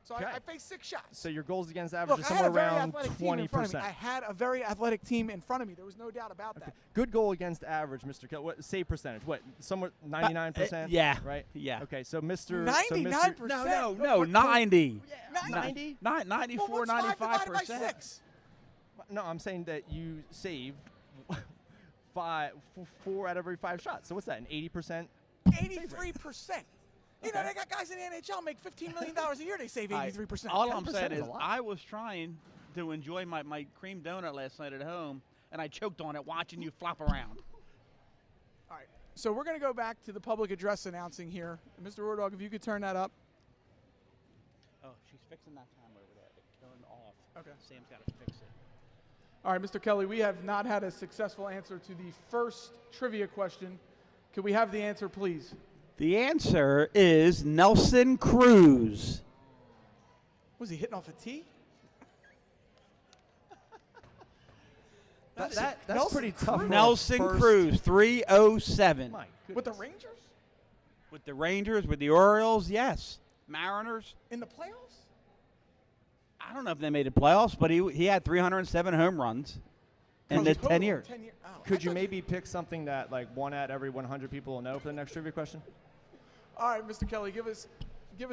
So Okay. I faced 6 shots. So your goals against average Look, is I had somewhere a very around athletic team in front of me. 20%. I had a very athletic team in front of me. There was no doubt about that. Good goal against average, Mr. Kelly. What save percentage? What? Somewhere 99%? Yeah. Right? Yeah. Okay, so Mr. 99%. No, 90. 90? 94, Well, what's 5 divided by 95%. 6? No, I'm saying that you save 4 out of every 5 shots. So what's that? An 80%? 83%. You know, they got guys in the NHL make $15 million a year. They save 83%. All I'm saying 10% is is a lot. I was trying to enjoy my cream donut last night at home, and I choked on it watching you flop around. All right. So we're going to go back to the public address announcing here. Mr. Rodog, if you could turn that up. Oh, she's fixing that timer over there. It turned off. Okay. Sam's got to fix it. All right, Mr. Kelly, we have not had a successful answer to the first trivia question. Could we have the answer, please? The answer is Nelson Cruz. Was he hitting off a tee? That's pretty tough. for a Nelson first- Cruz, 307. My With the goodness. Rangers? With the Rangers, with the Orioles, yes. Mariners. In the playoffs? I don't know if they made the playoffs, but he had 307 home runs in the 10 years. 10 years. Oh, Could I you thought maybe pick something that like 1 out of every 100 people will know for the next trivia question? All right, Mr. Kelly, give us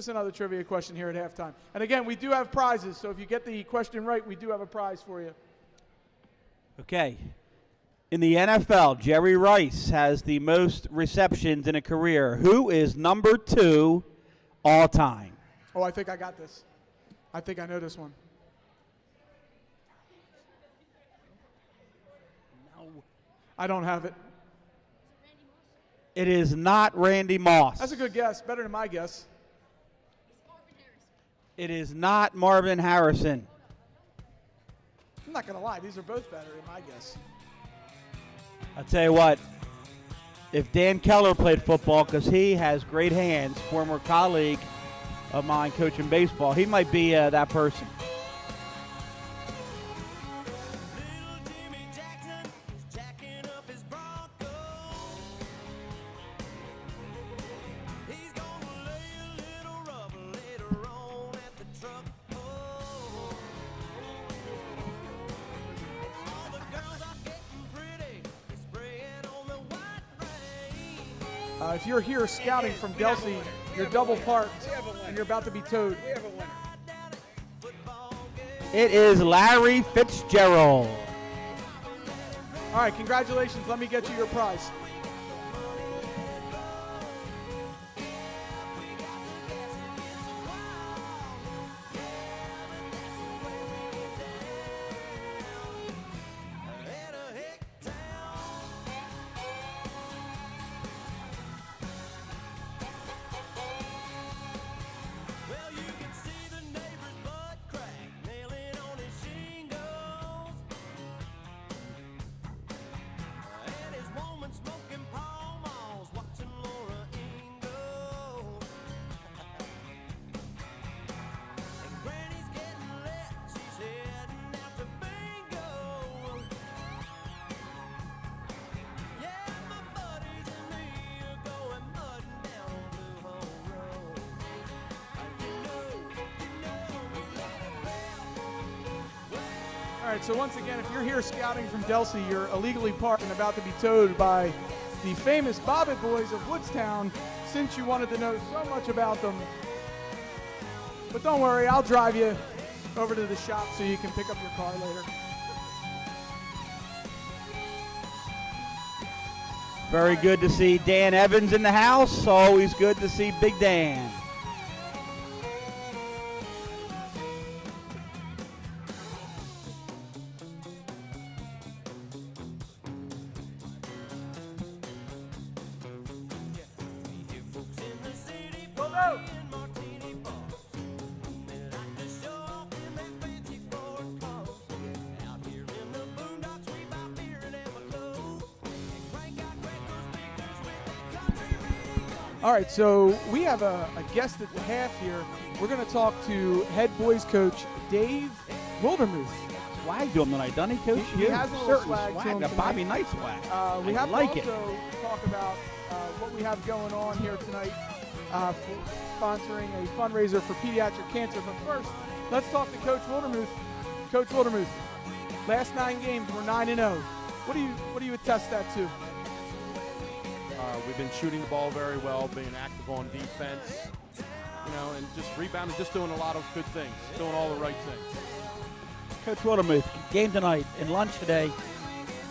another trivia question here at halftime. And again, we do have prizes, so if you get the question right, we do have a prize for you. Okay. In the NFL, Jerry Rice has the most receptions in a career. Who is number 2 all time? Oh, I think I got this. I think I know this one. No. I don't have it. It is not Randy Moss. That's a good guess. Better than my guess. It is not Marvin Harrison. I'm not going to lie. These are both better than my guess. I'll tell you what. If Dan Keller played football, because he has great hands, former colleague of mine coaching baseball, he might be that person. If you're here scouting from Delsey, you're double parked and you're about to be towed. It is Larry Fitzgerald. All right, congratulations. Let me get you your prize. All right, so once again, if you're here scouting from Delsey, you're illegally parked and about to be towed by the famous Bobbit Boys of Woodstown, since you wanted to know so much about them. But don't worry, I'll drive you over to the shop so you can pick up your car later. Very good to see Dan Evans in the house. Always good to see Big Dan. All right, so we have a guest at the half here. We're going to talk to head boys coach Dave Wildermuth. Swag to him tonight, doesn't he, Coach? He has a little swag to him the tonight. Bobby Knight swag. We I have like to it. also talk about what we have going on here tonight for sponsoring a fundraiser for pediatric cancer. But first, let's talk to Coach Wildermuth. Coach Wildermuth, last 9 games, we're 9-0. What do you attest that to? We've been shooting the ball very well, being active on defense, and just rebounding, just doing a lot of good things, doing all the right things. Coach Wildermuth, game tonight and lunch today,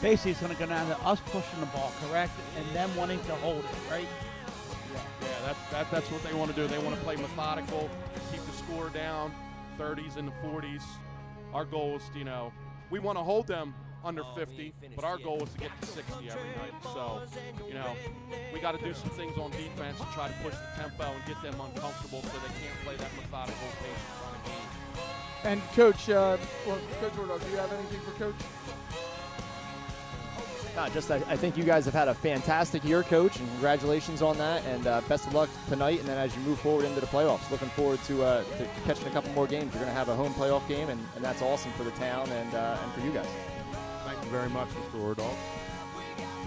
basically it's going to come down to us pushing the ball, correct, and them wanting to hold it, right? Yeah, that's what they want to do. They want to play methodical, keep the score down, 30s and the 40s. Our goal is, we want to hold them under 50, but our goal is to get to 60 every night. So, we got to do some things on defense and try to push the tempo and get them uncomfortable so they can't play that methodical pace on a game. And Coach, Coach Wardog, do you have anything for Coach? I think you guys have had a fantastic year, Coach, and congratulations on that, and best of luck tonight, and then as you move forward into the playoffs. Looking forward to catching a couple more games. You're going to have a home playoff game, and that's awesome for the town and for you guys. Thank you very much, Mr. Ordog.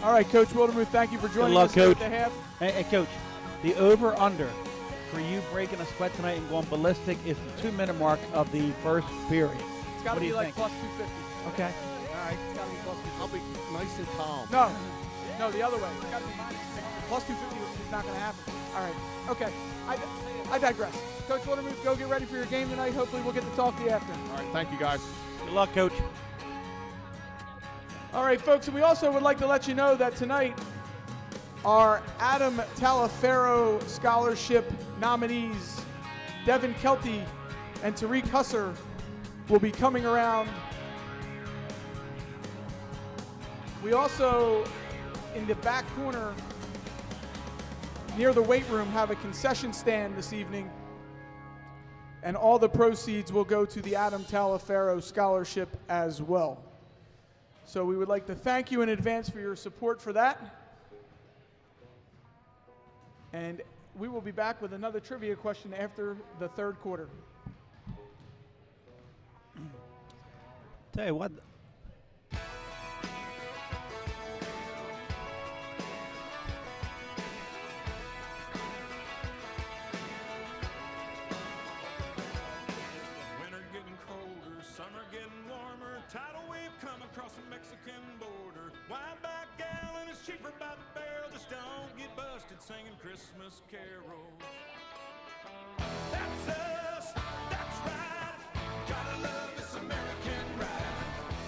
All right, Coach Wildermuth, thank you for joining us Coach. at the half. Hey, Coach, the over-under for you breaking a sweat tonight and going ballistic is the 2-minute mark of the first period. It's got to be like plus 250. Okay. All right, it's got to be plus 250. I'll be nice and calm. No, the other way. It's got to be minus 250. Plus 250 is not going to happen. All right, okay. I digress. Coach Wildermuth, go get ready for your game tonight. Hopefully we'll get to talk to you after. All right, thank you, guys. Good luck, Coach. All right, folks, and we also would like to let you know that tonight our Adam Talaferro Scholarship nominees, Devin Kelty and Tariq Husser, will be coming around. We also, in the back corner near the weight room, have a concession stand this evening, and all the proceeds will go to the Adam Talaferro Scholarship as well. So we would like to thank you in advance for your support for that. And we will be back with another trivia question after the third quarter. Tell you what. Winter getting colder, summer getting warmer, tidal wave come across the Mexican border. Wide back gal in a cheaper by the barrel. Just don't get busted singing Christmas carols. That's us, that's right. Gotta love this American ride.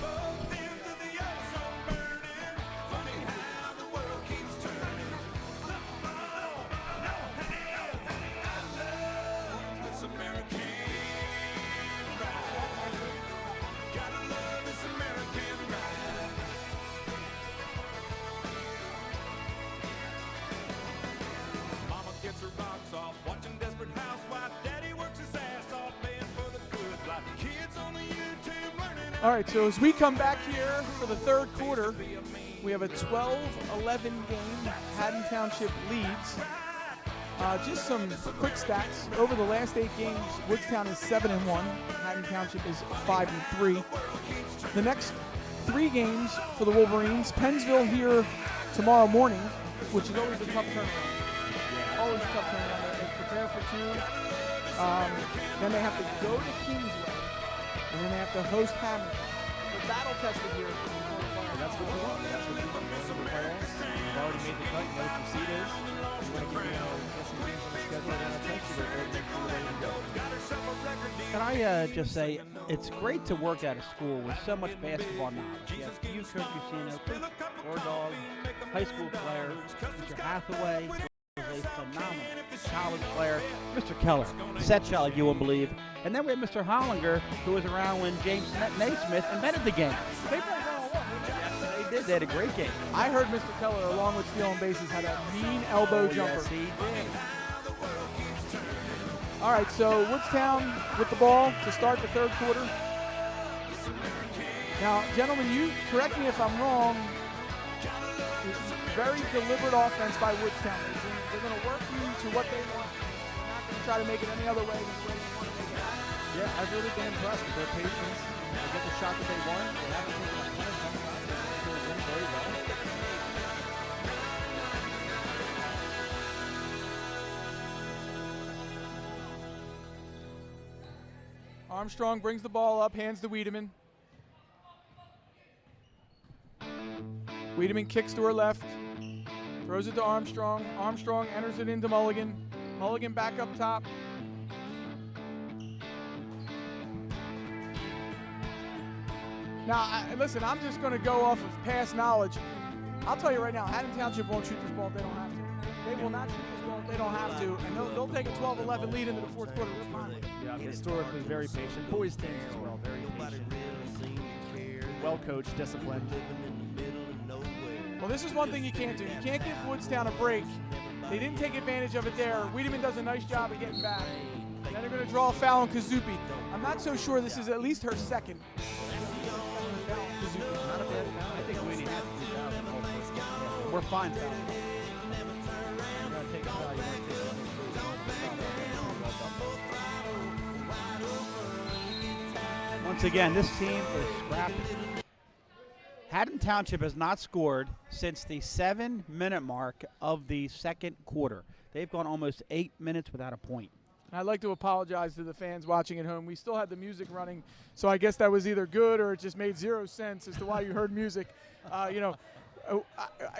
Both ends of the ozone burning. Funny how the world keeps turning. No, hell, I love this American ride. Gotta love this American ride. Mama gets her rocks off, watching Desperate Housewives. Daddy works his ass off, paying for the good life. Kids on the YouTube learning. All right, so as we come back here for the third quarter, we have a 12-11 game. Haddon Township leads. Just some quick stats. Over the last 8 games, Woodstown is 7-1. Haddon Township is 5-3. The next 3 games for the Wolverines, Pennsville here tomorrow morning, which is always a tough turnaround. Always a tough turnaround. They prepare for 2. Then they have to go to Kingsway. And then they have to host Hammond. They're battle tested here. That's what we want. That's what we want. We've already made the cut. You know what your seat is. You want to get some games on the schedule and I'll text you ready to go. Can I just say, it's great to work at a school with so much basketball knowledge. You have you, Coach Ucino, Coach Ordog, high school player, Mr. Hathaway, was a phenomenal college player, Mr. Keller, set shot like you won't believe. And then we have Mr. Hollinger, who was around when James Naismith invented the game. They played They did. They had a great game. I heard Mr. Keller, along with stealing bases, had a mean elbow jumper. Yes, he did. All right, so Woodstown with the ball to start the third quarter. Now, gentlemen, you correct me if I'm wrong. Very deliberate offense by Woodstown. They're going to work you to what they want. They're not going to try to make it any other way than the way they want to make it. Yeah, I've really been impressed with their patience. They get the shot that they want. They haven't taken a ton of jump shots. They're doing very well. Armstrong brings the ball up, hands to Wiedemann. Wiedemann kicks to her left, throws it to Armstrong. Armstrong enters it into Mulligan. Mulligan back up top. Now, listen, I'm just going to go off of past knowledge. I'll tell you right now, Haddon Township won't shoot this ball if they don't have to. They will not shoot this ball if they don't have to, and they'll take a 12-11 lead into the fourth quarter. We're fine with it. Yeah, historically very patient. Boys teams as well, very patient. Well coached, disciplined. Well, this is one thing you can't do. You can't give Woodstown a break. They didn't take advantage of it there. Wiedemann does a nice job of getting back. Then they're going to draw a foul on Kazupi. I'm not so sure this is at least her second. Not a bad foul. I think we need to have to foul. We're fine foul. Once again, this team is scrappy. Haddon Township has not scored since the 7-minute mark of the second quarter. They've gone almost 8 minutes without a point. I'd like to apologize to the fans watching at home. We still had the music running, so I guess that was either good or it just made 0 sense as to why you heard music.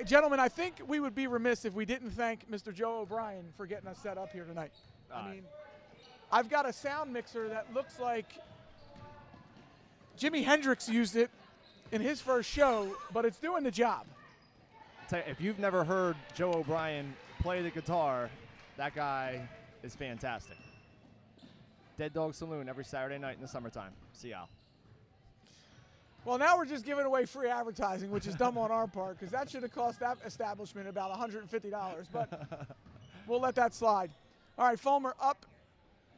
Gentlemen, I think we would be remiss if we didn't thank Mr. Joe O'Brien for getting us set up here tonight. I mean, I've got a sound mixer that looks like Jimi Hendrix used it in his first show, but it's doing the job. If you've never heard Joe O'Brien play the guitar, that guy is fantastic. Dead Dog Saloon every Saturday night in the summertime. See y'all. Well, now we're just giving away free advertising, which is dumb on our part, because that should have cost that establishment about $150, but we'll let that slide. All right, Fulmer up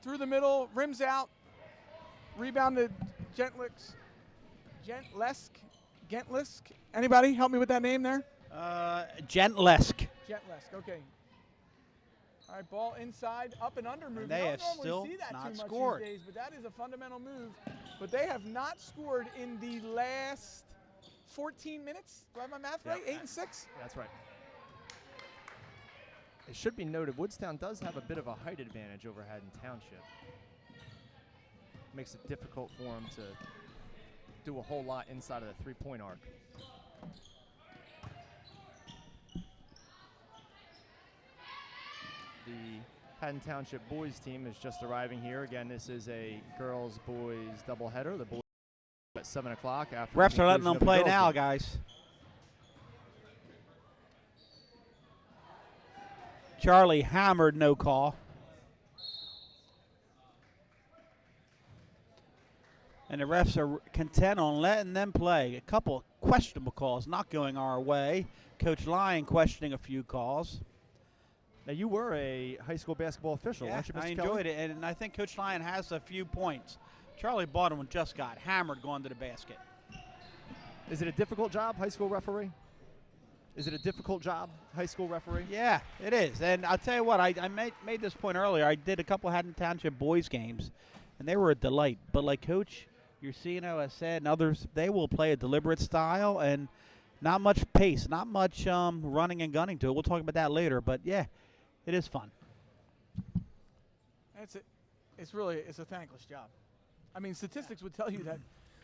through the middle, rims out, rebounded Gentlesk. Anybody help me with that name there? Gentlesk. Gentlesk, okay. All right, ball inside, up and under move. And they have still see that not too much scored. These days, but that is a fundamental move. But they have not scored in the last 14 minutes. Do I have my math right? 8 and 6? That's right. It should be noted, Woodstown does have a bit of a height advantage over Haddon Township. Makes it difficult for them to do a whole lot inside of the three-point arc. the Haddon Township boys team is just arriving here. Again, this is a girls-boys doubleheader. The boys at 7 o'clock. After Refs the are letting conclusion them of the play girls' now, game. guys. Charlie hammered, no call. And the refs are content on letting them play. A couple questionable calls not going our way. Coach Lyon questioning a few calls. Now, you were a high school basketball official, Yeah, weren't you, Mr. I Kelly? enjoyed it, and I think Coach Lyon has a few points. Charlie Baldwin just got hammered going to the basket. Is it a difficult job, high school referee? Is it a difficult job, high school referee? Yeah, it is. And I'll tell you what, I made this point earlier. I did a couple Haddon Township boys games, and they were a delight. But like Coach Ursino has said and others, they will play a deliberate style and not much pace, not much running and gunning to it. We'll talk about that later. But, yeah, it is fun. It's a thankless job. I mean, statistics would tell you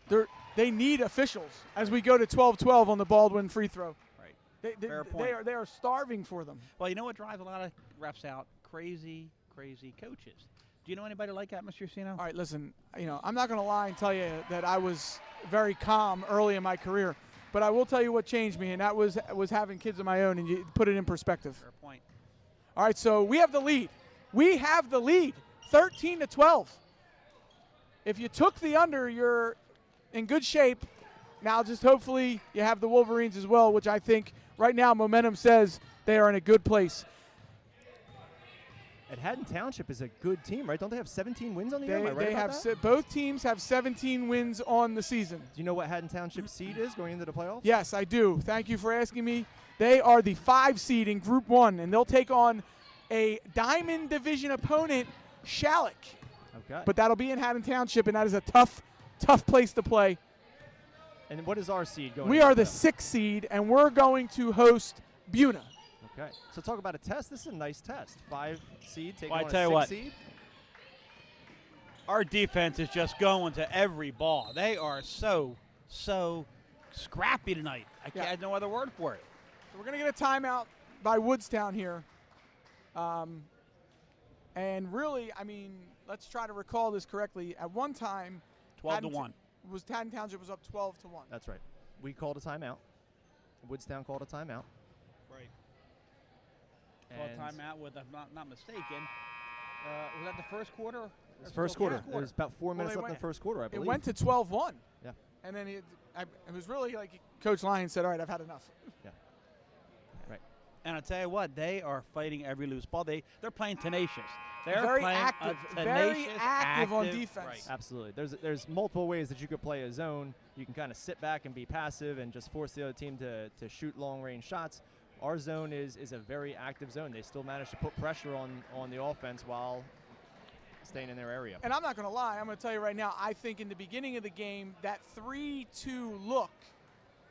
that they need officials as we go to 12-12 on the Baldwin free throw. Right. Fair point. They are starving for them. Well, you know what drives a lot of refs out? Crazy, crazy coaches. Do you know anybody like that, Mr. Ursino? All right, listen, I'm not going to lie and tell you that I was very calm early in my career, but I will tell you what changed me, and that was having kids of my own, and you put it in perspective. Fair point. All right, so we have the lead. We have the lead, 13-12. If you took the under, you're in good shape. Now just hopefully you have the Wolverines as well, which I think right now momentum says they are in a good place. And Haddon Township is a good team, right? Don't they have 17 wins on the year? Am I right They about have that? both teams have 17 wins on the season. Do you know what Haddon Township's seed is going into the playoffs? Yes, I do. Thank you for asking me. They are the 5 seed in Group 1, and they'll take on a Diamond Division opponent, Shalleck. Okay. But that'll be in Haddon Township, and that is a tough place to play. And what is our seed going We into are the playoffs? 6th seed, and we're going to host Buna. Okay. So talk about a test. This is a nice test. 5 seed taking Well, I on tell a you 6 what. seed. Our defense is just going to every ball. They are so scrappy tonight. I have no other word for it. So we're going to get a timeout by Woodstown here. And really, I mean, let's try to recall this correctly. At one time, 12-1. Haddon Township was up 12-1. That's right. We called a timeout. Woodstown called a timeout. Right. And Timeout with, if I'm not mistaken, was that the first quarter? it was first quarter. There was about 4 minutes left in the first quarter, I It believe. went to 12-1. Yeah. And then it was really like Coach Lyon said, all right, I've had enough. Yeah. Right. And I'll tell you what, they are fighting every loose ball. They're playing tenacious. They're Very playing active, a very tenacious, active on active- defense. Right. Absolutely. There's multiple ways that you could play a zone. You can kind of sit back and be passive and just force the other team to shoot long-range shots. Our zone is a very active zone. They still manage to put pressure on the offense while staying in their area. And I'm not going to lie. I'm going to tell you right now, I think in the beginning of the game, that 3-2 look,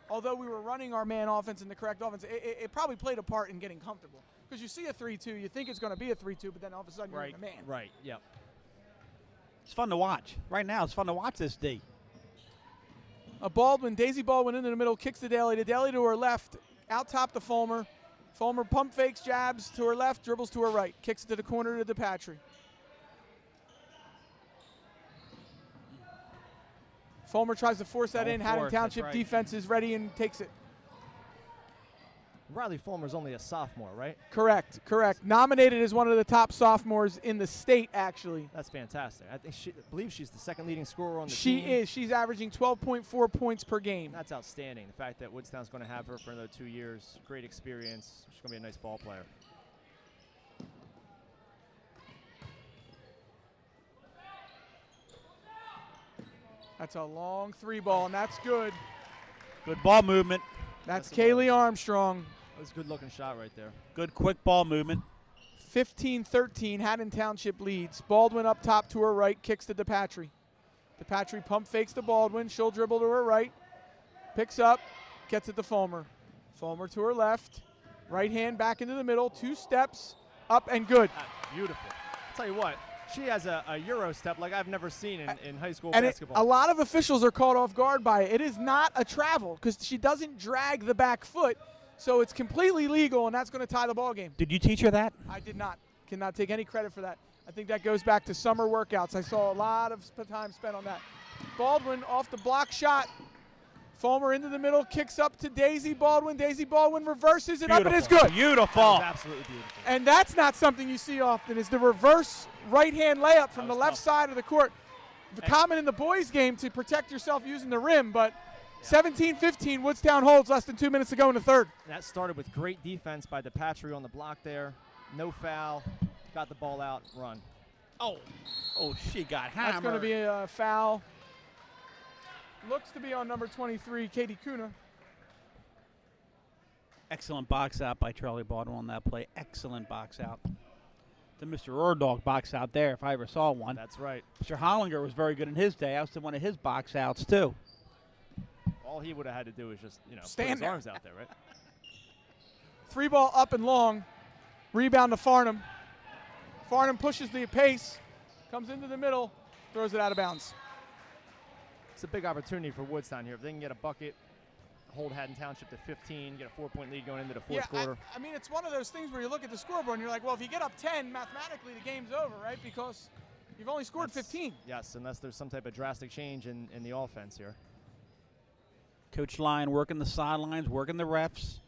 although we were running our man offense in the correct offense, it probably played a part in getting comfortable. Because you see a 3-2, you think it's going to be a 3-2, but then all of a sudden you're in a man. Right, yeah. It's fun to watch. Right now, it's fun to watch this D. Daisy Baldwin into the middle, kicks to Daly. To Daly to her left, out top to Fulmer. Fulmer pump fakes, jabs to her left, dribbles to her right. Kicks it to the corner to DePatry. Fulmer tries to force that Don't in. Haddon force, that's Township right. defense is ready and takes it. Riley Fulmer's only a sophomore, right? Correct. Nominated as one of the top sophomores in the state, actually. That's fantastic. I believe she's the second leading scorer on the She team. is. She's averaging 12.4 points per game. That's outstanding. The fact that Woodstown's going to have her for another 2 years, great experience. She's going to be a nice ball player. That's a long 3 ball, and that's good. Good ball movement. That's That's a ball. Kaylee Armstrong. That was a good-looking shot right there. Good quick ball movement. 15-13, Haddon Township leads. Baldwin up top to her right, kicks to DePatry. DePatry pump fakes to Baldwin. She'll dribble to her right, picks up, gets it to Fulmer. Fulmer to her left, right hand back into the middle, 2 steps, up and good. That's beautiful. I'll tell you what, she has a Euro step like I've never seen in high school And basketball. a lot of officials are caught off guard by it. It is not a travel because she doesn't drag the back foot, so it's completely legal, and that's going to tie the ball game. Did you teach her that? I did not. cannot take any credit for that. I think that goes back to summer workouts. I saw a lot of time spent on that. Baldwin off the block shot. Fulmer into the middle, kicks up to Daisy Baldwin. Daisy Baldwin reverses it up, and it's good. Beautiful. Absolutely beautiful. And that's not something you see often, is the reverse right-hand layup from the left side of the court. Common in the boys' game to protect yourself using the rim, but 17-15, Woodstown holds, less than 2 minutes to go in the third. That started with great defense by DePatry on the block there. No foul. Got the ball out, run. Oh, she got hammered. That's going to be a foul. Looks to be on number 23, Katie Kuna. Excellent box out by Charlie Baldwin on that play. Excellent box out. The Mr. Ordog box out there, if I ever saw one. That's right. Mr. Hollinger was very good in his day. I was one of his box outs, too. All he would have had to do was just, put Stand his there. arms out there, right? 3-ball up and long. Rebound to Farnham. Farnham pushes the pace, comes into the middle, throws it out of bounds. It's a big opportunity for Woodstown here. If they can get a bucket, hold Haddon Township to 15, get a 4-point lead going into the fourth quarter. I mean, it's one of those things where you look at the scoreboard and you're like, well, if you get up 10, mathematically the game's over, right? Because you've only scored 15. Yes, unless there's some type of drastic change in the offense here. Coach Lyon working the sidelines, working the refs.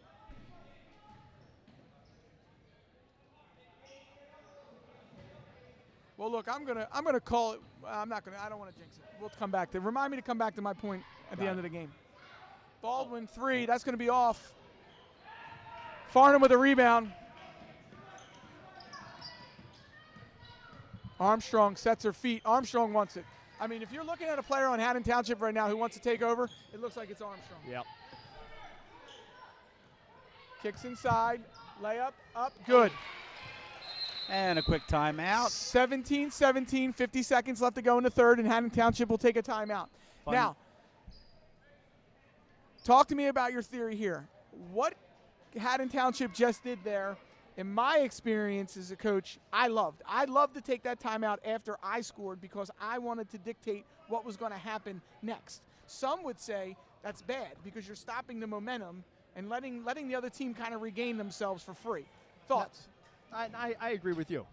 Well, look, I'm gonna call it. I don't want to jinx it. We'll come back to. Remind me to come back to my point at the end of the game. Baldwin 3. That's going to be off. Farnham with a rebound. Armstrong sets her feet. Armstrong wants it. I mean, if you're looking at a player on Haddon Township right now who wants to take over, it looks like it's Armstrong. Yep. Kicks inside. Layup. Up. Good. And a quick timeout. 17-17, 50 seconds left to go in the third, and Haddon Township will take a timeout. Now, talk to me about your theory here. What Haddon Township just did there, in my experience as a coach, I loved. I loved to take that timeout after I scored because I wanted to dictate what was going to happen next. Some would say that's bad because you're stopping the momentum and letting the other team kind of regain themselves for free. Thoughts? I agree with you.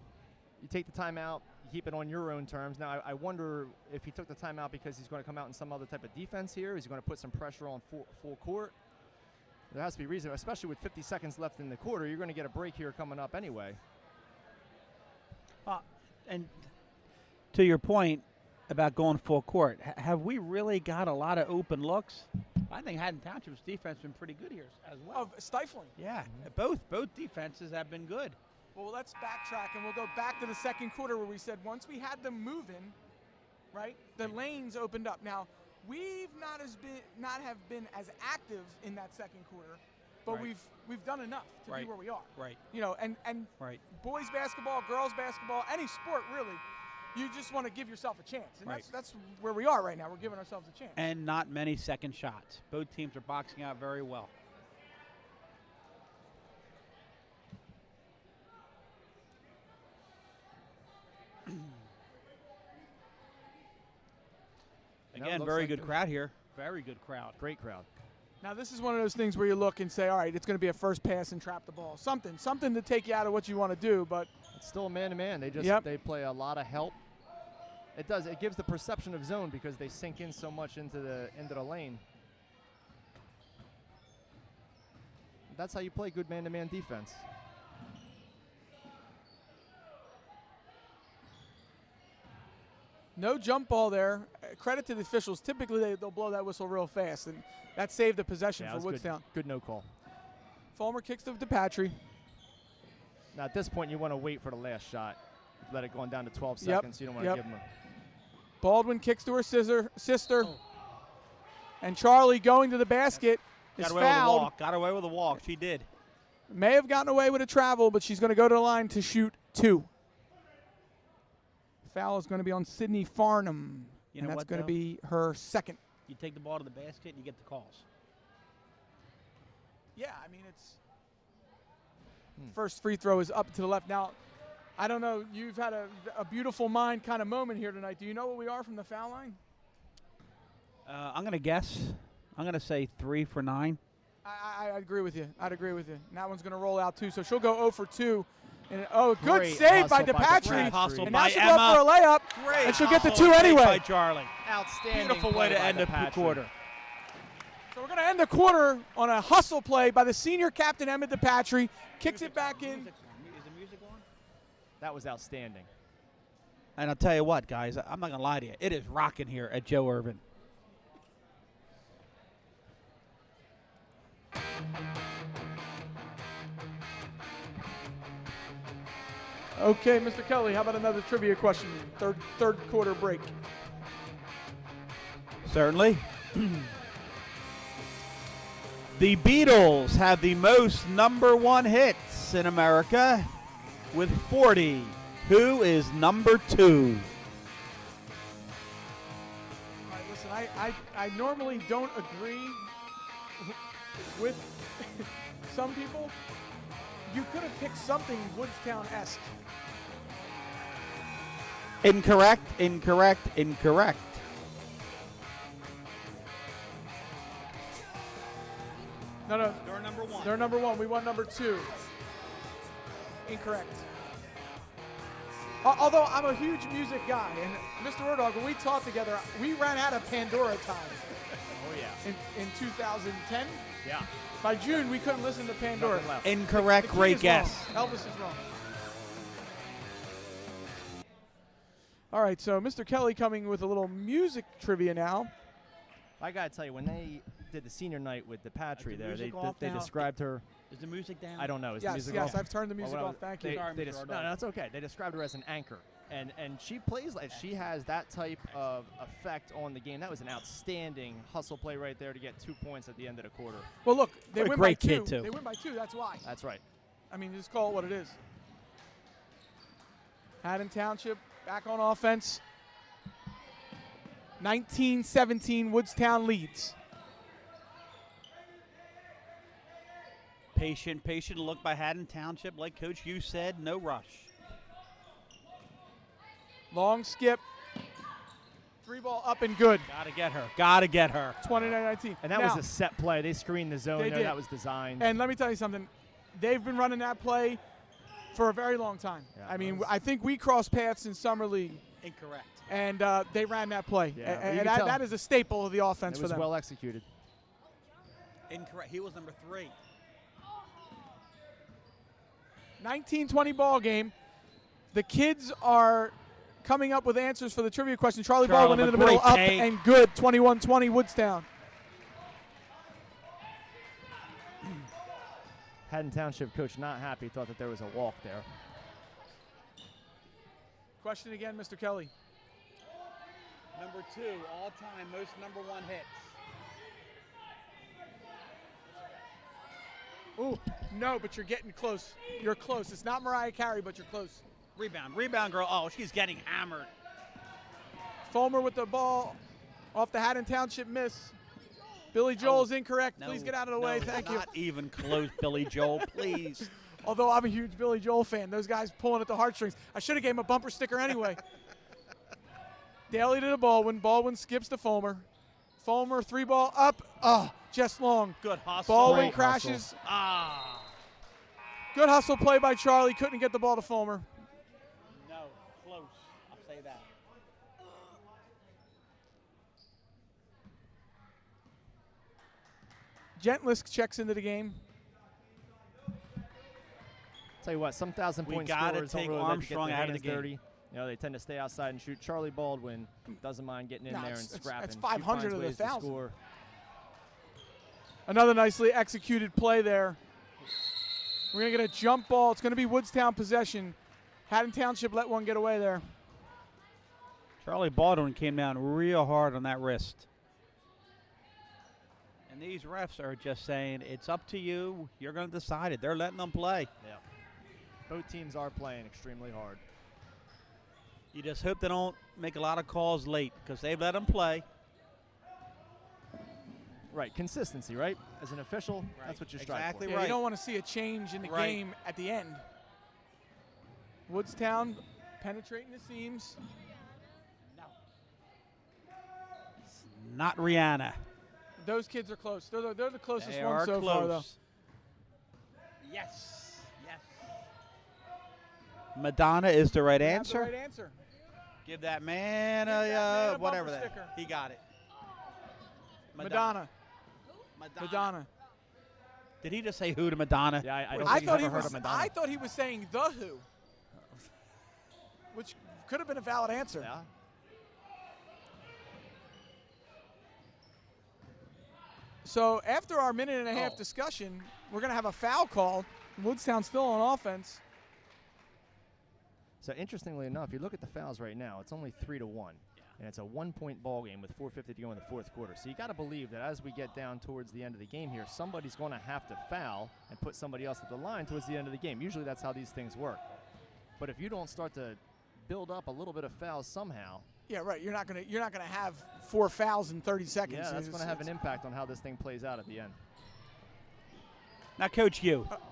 You take the timeout, you keep it on your own terms. Now, I wonder if he took the timeout because he's going to come out in some other type of defense here. Is he going to put some pressure on full court? There has to be reason, especially with 50 seconds left in the quarter. You're going to get a break here coming up anyway. And to your point about going full court, have we really got a lot of open looks? I think Haddon Township's defense has been pretty good here as well. Stifling. Yeah, both defenses have been good. Well, let's backtrack, and we'll go back to the second quarter where we said once we had them moving, right, the lanes opened up. Now, we've not have been as active in that second quarter, but we've done enough to be where we are. Right. You know, and boys basketball, girls basketball, any sport really, you just want to give yourself a chance. And that's where we are right now. We're giving ourselves a chance. And not many second shots. Both teams are boxing out very well. Again, very good crowd here. Very good crowd. Great crowd. Now, this is one of those things where you look and say, all right, it's going to be a first pass and trap the ball. Something to take you out of what you want to do, but it's still a man-to-man. They play a lot of help. It gives the perception of zone because they sink in so much into the lane. That's how you play good man-to-man defense. no jump ball there. Credit to the officials. Typically, they'll blow that whistle real fast, and that saved the possession for Woodstown. Good no call. Fulmer kicks to DePatry. Now, at this point, you want to wait for the last shot. Let it go on down to 12 seconds. You don't want to give them a... Baldwin kicks to her sister. And Charlie going to the basket is fouled. Got away with a walk. She did. May have gotten away with a travel, but she's going to go to the line to shoot 2. Foul is going to be on Sydney Farnham. You know that's what, going to be her second. You take the ball to the basket and you get the calls. Yeah, I mean, it's first free throw is up to the left. Now, I don't know. You've had a beautiful mind kind of moment here tonight. Do you know what we are from the foul line? I'm going to guess. I'm going to say 3 for 9. I agree with you. I'd agree with you. And that one's going to roll out too. So she'll go 0 for 2. And, oh, good Great save by hustle by DePatry. Great hustle And by now she'll go up Emma. for a layup. Great And she'll get the hustle 2 by anyway. Charlie. Outstanding. Beautiful way play to by end the DePatry. quarter. So we're going to end the quarter on a hustle play by the senior captain, Emma DePatry. Kicks it back in. Is the music on? That was outstanding. And I'll tell you what, guys, I'm not going to lie to you. It is rocking here at Joe Irvin. Okay, Mr. Kelly, how about another trivia question? Third quarter break. Certainly. The Beatles have the most #1 hits in America with 40. Who is number 2? All right, listen, I normally don't agree with some people. You could have picked something Woodstown-esque. Incorrect, incorrect, incorrect. No. They're number 1. They're number 1. We won number 2. Incorrect. Although I'm a huge music guy, and Mr. Ordog, when we taught together, we ran out of Pandora time. Oh, yeah. In 2010. Yeah. By June, we couldn't listen to Pandora. Nothing left. Incorrect, The key great is guess. wrong. Elvis is wrong. All right, so Mr. Kelly coming with a little music trivia now. I got to tell you, when they did the senior night with DePatry there, music off they now? described her. Is the music down? I don't know. Is the music Yes, off? I've turned the music Well, off. Thank you. They, Sorry, they Mr. no, Ordog. that's okay. They described her as an anchor, and she plays like she has that type of effect on the game. That was an outstanding hustle play right there to get 2 points at the end of the quarter. Well, look, they What a win great by 2. kid, too. They win by 2. That's why. That's right. I mean, just call it what it is. Haddon Township back on offense. 19-17, Woodstown leads. Patient look by Haddon Township. Like Coach Hugh said, no rush. Long skip. 3 ball up and good. Gotta get her. Gotta get her. 29-19. And that Now, was a set play. They screened the zone They there. did. That was designed. And let me tell you something. They've been running that play for a very long time. Yeah, I mean, it was- I think we crossed paths in Summer League, Incorrect. and they ran that play. Yeah, but you and can that, tell. that is a staple of the offense it for was them. well executed. Incorrect. He was number 3. 19-20 ball game. The kids are coming up with answers for the trivia question. Charlie Charlie, Baldwin in the great middle, up take. and good. 21-20 Woodstown. Haddon Township coach not happy. Thought that there was a walk there. Question again, Mr. Kelly. Number 2, all-time most #1 hits. Ooh, no, but you're getting close. You're close. It's not Mariah Carey, but you're close. Rebound girl. Oh, she's getting hammered. Fulmer with the ball off the Haddon Township miss. Billy Joel's incorrect. Please get out of the way. Thank you. Not even close, Billy Joel, please. Although I'm a huge Billy Joel fan. Those guys pulling at the heartstrings. I should have gave him a bumper sticker anyway. Daly to the Baldwin. Baldwin skips to Fulmer. Fulmer, 3 ball up. Oh, just long. Good hustle. Baldwin Great crashes. Ah. Good hustle play by Charlie. Couldn't get the ball to Fulmer. No, close. I'll say that. Gentlisk checks into the game. Tell you what, some 1,000-point gotta scorers don't take really Armstrong like to get out their of the hands game. dirty. You know, they tend to stay outside and shoot. Charlie Baldwin doesn't mind getting in No, there and it's- scrapping. it's She 500 finds of the ways to 1,000. score. Another nicely executed play there. We're going to get a jump ball. It's going to be Woodstown possession. Haddon Township let one get away there. Charlie Baldwin came down real hard on that wrist. And these refs are just saying, it's up to you. You're going to decide it. They're letting them play. Yeah. Both teams are playing extremely hard. You just hope they don't make a lot of calls late because they've let them play. Right, consistency, right? As an official, that's what you strive Exactly for. Yeah, right. you don't want to see a change in the Right. game at the end. Woodstown penetrating the seams. Not Rihanna. Those kids are close. They're the closest They ones are so close. far, though. Yes. Yes. Madonna is the right That's answer. the right answer. Give that man Give that man a whatever bumper that. sticker. He got it. Madonna. Madonna. Did he just say who to Madonna? Yeah, I don't I think thought he's he ever heard was. of Madonna. I thought he was saying the Who, which could have been a valid answer. Yeah. So after our minute and a half discussion, we're going to have a foul call. Woodstown still on offense. So interestingly enough, you look at the fouls right now, it's only 3-1. And it's a 1-point ball game with 4:50 to go in the fourth quarter. So you got to believe that as we get down towards the end of the game here, somebody's going to have to foul and put somebody else at the line towards the end of the game. Usually that's how these things work. But if you don't start to build up a little bit of fouls somehow, Yeah, right. You're not gonna have 4 fouls in 30 seconds. yeah, that's going to have an impact on how this thing plays out at the end. Now, Coach,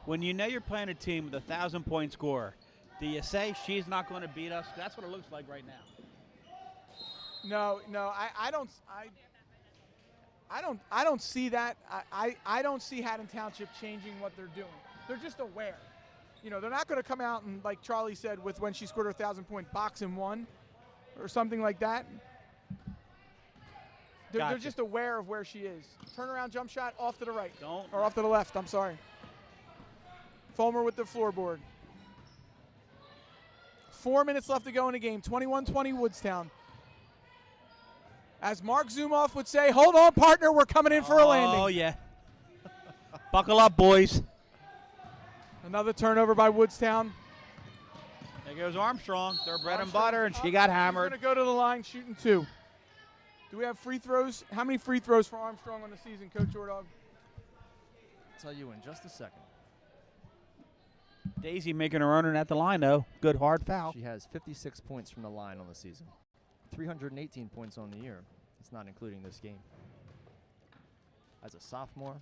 when you know you're playing a team with a 1,000-point scorer, do you say she's not going to beat us? That's what it looks like right now. No, I don't see that. I don't see Haddon Township changing what they're doing. They're just aware. You know, they're not going to come out and, like Charlie said, with when she scored her 1,000-point box and one or something like that. They're just aware of where she is. Turnaround jump shot off to the right. Or off to the left, I'm sorry. Fulmer with the floorboard. 4 minutes left to go in the game. 21-20 Woodstown. As Mark Zumoff would say, hold on, partner, we're coming in for a landing. Oh, yeah. Buckle up, boys. Another turnover by Woodstown. There goes Armstrong. Their bread and butter, and she got hammered. Going to go to the line shooting 2. Do we have free throws? How many free throws for Armstrong on the season, Coach Ordog? I'll tell you in just a second. Daisy making her running at the line, though. Good hard foul. She has 56 points from the line on the season. 318 points on the year. It's not including this game. As a sophomore.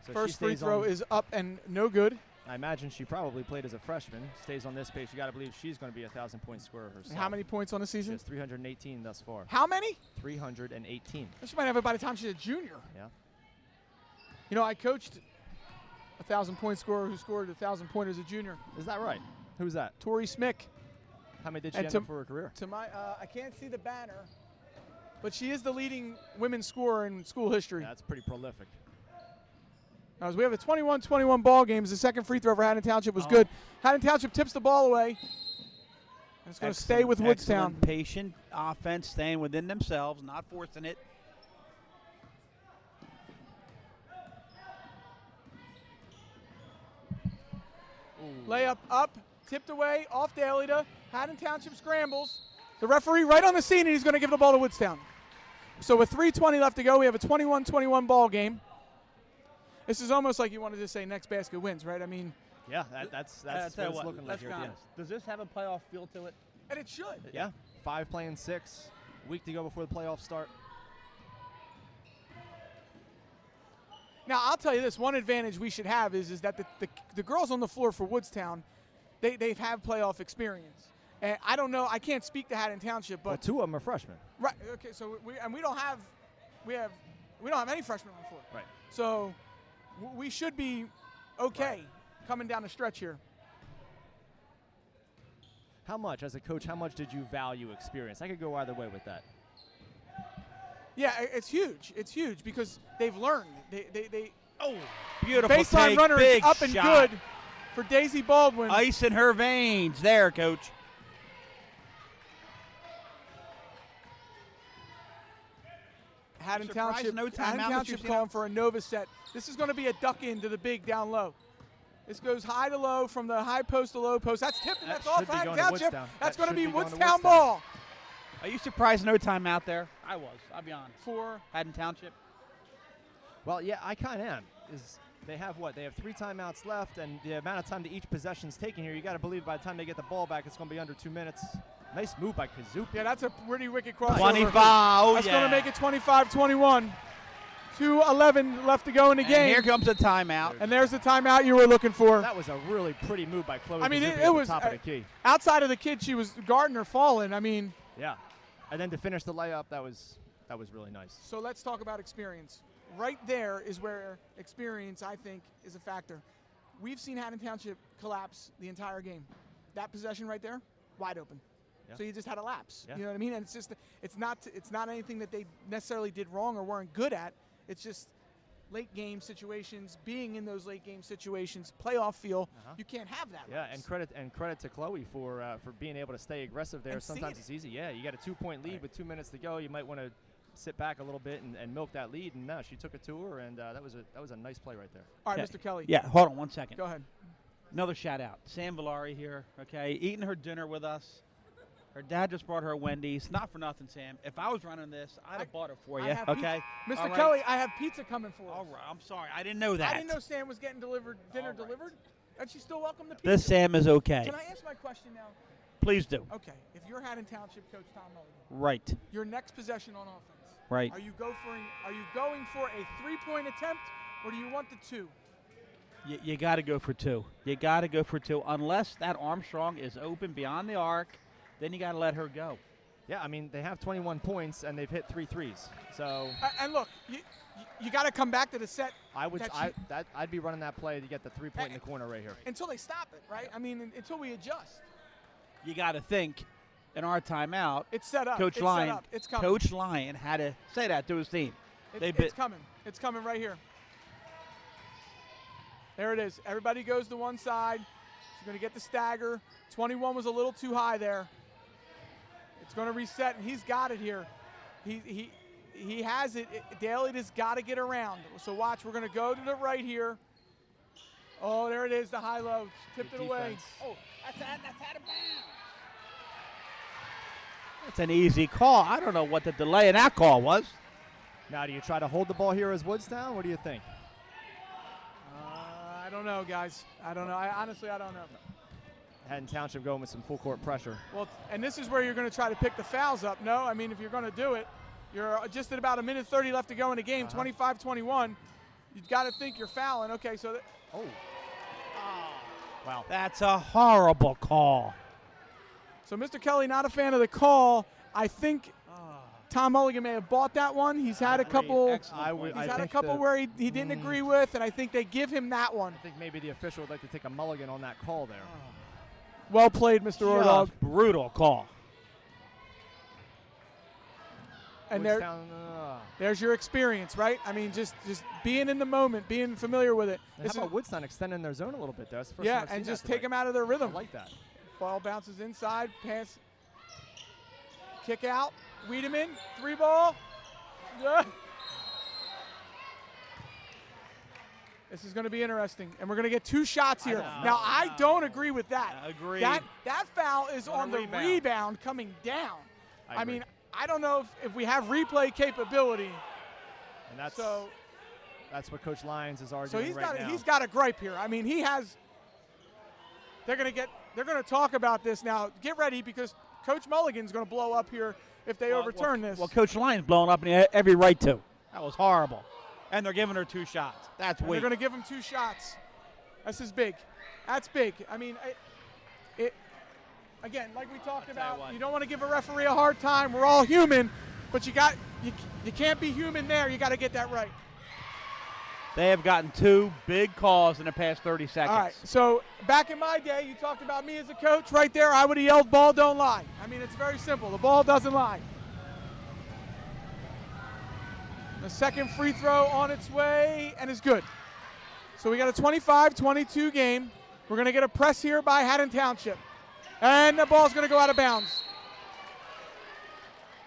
So First free throw is up and no good. I imagine she probably played as a freshman. Stays on this pace. You got to believe she's going to be a 1,000-point scorer herself. How many points on the She season? has 318 thus far. How many? 318. She might have it by the time she's a junior. Yeah. You know, I coached a 1,000-point scorer who scored 1,000 pointers as a junior. Is that right? Who's that? Tori Smick. How many did she end up for her career? To my, I can't see the banner, but she is the leading women's scorer in school history. That's pretty prolific. Now, as we have a 21-21 ball game, the second free throw for Haddon Township was good. Haddon Township tips the ball away. And it's going to stay with Woodstown. Excellent, patient offense, staying within themselves, not forcing it. Layup up, tipped away, off to Elida. Haddon Township scrambles. The referee right on the scene, and he's going to give the ball to Woodstown. So with 3:20 left to go, we have a 21-21 ball game. This is almost like you wanted to say next basket wins, right? I mean, yeah, that's what it's looking like here at the end. Does this have a playoff feel to it? And it should. Yeah, 5 playing 6. Week to go before the playoffs start. Now, I'll tell you this. One advantage we should have is that the girls on the floor for Woodstown, they've had playoff experience. And I don't know. I can't speak to Haddon Township, but well, 2 of them are freshmen. Right. Okay. So we don't have any freshmen on the floor. Right. So we should be okay coming down the stretch here. How much, as a coach, how much did you value experience? I could go either way with that. Yeah, it's huge. It's huge because they've learned. They Beautiful baseline take, runner big is up and shot. good for Daisy Baldwin. Ice in her veins there, Coach. Haddon Surprised Township, no timeout, Haddon Mr. Township Cino? calling for a Nova set. This is going to be a duck in to the big down low. This goes high to low from the high post to low post. That's tipped and that's off should be Haddon going to Township. Woodstown. That's That going to be should be going to Woodstown Woodstown. ball. Are you surprised no timeout there? I was. I'll be honest. For Haddon Township. Well, yeah, I kind of am. They have what? They have 3 timeouts left, and the amount of time that each possession's taking here, you got to believe by the time they get the ball back, it's going to be under 2 minutes. Nice move by Kazup. Yeah, that's a pretty wicked crossover. 25. Oh, that's yeah. going to make it 25-21. 2:11 left to go in the game. And here comes a timeout. And there's the timeout you were looking for. That was a really pretty move by Chloe. I mean, Kazup it at was the top of the key. Outside of the kid, she was guarding her falling. I mean, Yeah, and then to finish the layup, that was really nice. so let's talk about experience. Right there is where experience, I think, is a factor. we've seen Haddon Township collapse the entire game. That possession right there, wide open. Yeah. So you just had a lapse. Yeah. You know what I mean? And it's not anything that they necessarily did wrong or weren't good at. It's just late game situations, being in those late game situations, playoff feel. You can't have that. Yeah, lapse. and credit to Chloe for being able to stay aggressive there. And Sometimes it's easy. Yeah, you got a 2-point lead with 2 minutes to go. You might want to sit back a little bit and milk that lead. And no, she took it to her, and that was a nice play right there. All right, Yeah. Mr. Kelly. Yeah, hold on 1 second. Go ahead. Another shout out. Sam Villari here, okay, eating her dinner with us. Her dad just brought her a Wendy's. Not for nothing, Sam. If I was running this, I'd have bought it for I you, have okay? pizza. All Mr. right. Kelly, I have pizza coming for us. All right, I'm sorry. I didn't know that. I didn't know Sam was getting dinner delivered. And she's still welcome to pizza. This Sam is okay. Can I ask my question now? Please do. Okay, if you're Haddon Township coach Tom Mulligan, Right. your next possession on offense, Right. Are you going for a 3-point attempt, or do you want the 2? You got to go for 2. You got to go for 2. Unless that Armstrong is open beyond the arc, then you got to let her go. Yeah, I mean, they have 21 points, and they've hit 3 threes. So And look, you got to come back to the set. I'd be running that play to get the 3-point in the corner right here. Until they stop it, right? I mean, until we adjust. You got to think, in our timeout, It's set up. Coach it's Lyon, set up. It's coming. Coach Lyon had to say that to his team. It's coming. It's coming right here. There it is. Everybody goes to one side. She's going to get the stagger. 21 was a little too high there. It's going to reset, and he's got it here. He has it. Daly just got to get around. So watch. We're going to go to the right here. Oh, there it is, the high-low. Tipped Good it away. defense. Oh, that's out of bounds. It's an easy call. I don't know what the delay in that call was. Now, do you try to hold the ball here as Woodstown? What do you think? I don't know, guys. I don't know. Honestly, I don't know. Haddon Township going with some full court pressure. Well, and this is where you're going to try to pick the fouls up. No, I mean, if you're going to do it, you're just at about 1:30 left to go in the game, 25-21. You've got to think you're fouling. Okay, so. Wow. That's a horrible call. So Mr. Kelly, not a fan of the call. I think Tom Mulligan may have bought that one. He's had a couple. He's had a couple where he didn't agree with, and I think they give him that one. I think maybe the official would like to take a mulligan on that call there. Well played, Mr. Ordog. Just brutal call. And Woodstown, there's your experience, right? I mean, just being in the moment, being familiar with it. How about Woodstown extending their zone a little bit there? That's the first Yeah, time I've and seen just that take tonight. them out of their rhythm. I like that. Ball bounces inside, pass, kick out, Wiedemann, 3-ball. Yeah. This is going to be interesting, and we're going to get 2 shots here. Now, I don't agree with that. Agreed. That foul is on the rebound. rebound coming down. I agree. mean, I don't know if we have replay capability. And that's So that's what Coach Lyons is arguing he's got a gripe here. I mean, he has. They're going to talk about this now. Get ready because Coach Mulligan's going to blow up here if they overturn this. Well, Coach Lyon's blowing up, and he had every right to. That was horrible. And they're giving her 2 shots. That's And weak. they're going to give him 2 shots. This is big. That's big. I mean, again, like we talked about, you don't want to give a referee a hard time. We're all human, but you can't be human there. You got to get that right. They have gotten 2 big calls in the past 30 seconds. All right. So back in my day, you talked about me as a coach. Right there, I would have yelled, "Ball don't lie." I mean, it's very simple. The ball doesn't lie. The second free throw on its way and is good. So we got a 25-22 game. We're going to get a press here by Haddon Township. And the ball's going to go out of bounds.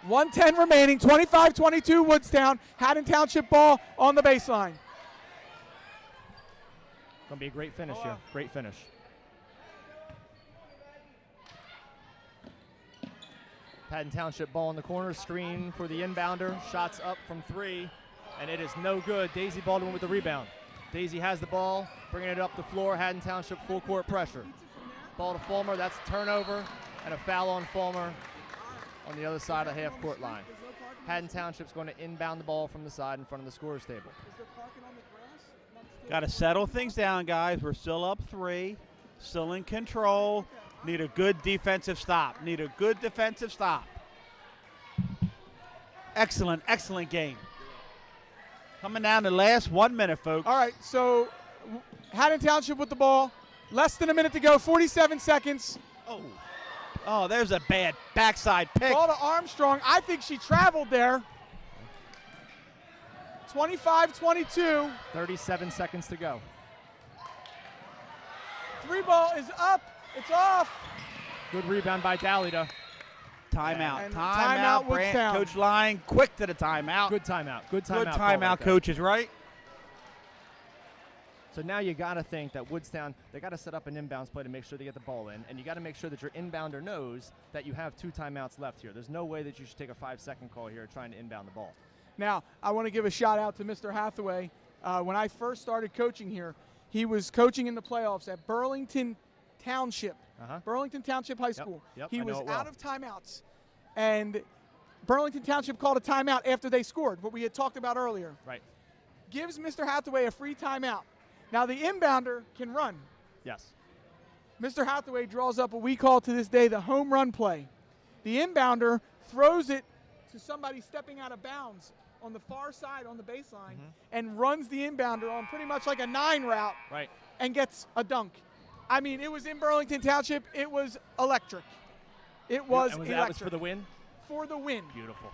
1:10 remaining, 25-22 Woodstown. Haddon Township ball on the baseline. Going to be a great finish here. Great finish. Haddon Township ball in the corner, screen for the inbounder, shots up from 3, and it is no good. Daisy Baldwin with the rebound. Daisy has the ball, bringing it up the floor. Haddon Township full court pressure. Ball to Fulmer, that's a turnover, and a foul on Fulmer on the other side of the half court line. Haddon Township's going to inbound the ball from the side in front of the scorer's table. Got to settle things down, guys. We're still up 3, still in control. Need a good defensive stop. Excellent, excellent game. Coming down the last 1 minute, folks. All right, so Haddon Township with the ball. Less than a minute to go, 47 seconds. Oh, there's a bad backside pick. Ball to Armstrong. I think she traveled there. 25-22. 37 seconds to go. 3-ball is up. It's off. Good rebound by Dalida. Timeout. And Timeout. timeout, Woodstown. Coach Line, quick to the timeout. Good timeout. Good timeout. Good call timeout, right there. coach is right. So now you got to think that Woodstown, they got to set up an inbounds play to make sure they get the ball in, and you got to make sure that your inbounder knows that you have 2 timeouts left here. There's no way that you should take a 5-second call here trying to inbound the ball. Now, I want to give a shout out to Mr. Hathaway. When I first started coaching here, he was coaching in the playoffs at Burlington Township, Burlington Township High School. Yep, he I know was it well. out of timeouts, and Burlington Township called a timeout after they scored, what we had talked about earlier. Right. Gives Mr. Hathaway a free timeout. Now, the inbounder can run. Yes. Mr. Hathaway draws up what we call to this day the home run play. The inbounder throws it to somebody stepping out of bounds on the far side on the baseline and runs the inbounder on pretty much like a 9 route and gets a dunk. I mean, it was in Burlington Township. It was electric. It was electric. That was for the win? For the win. Beautiful.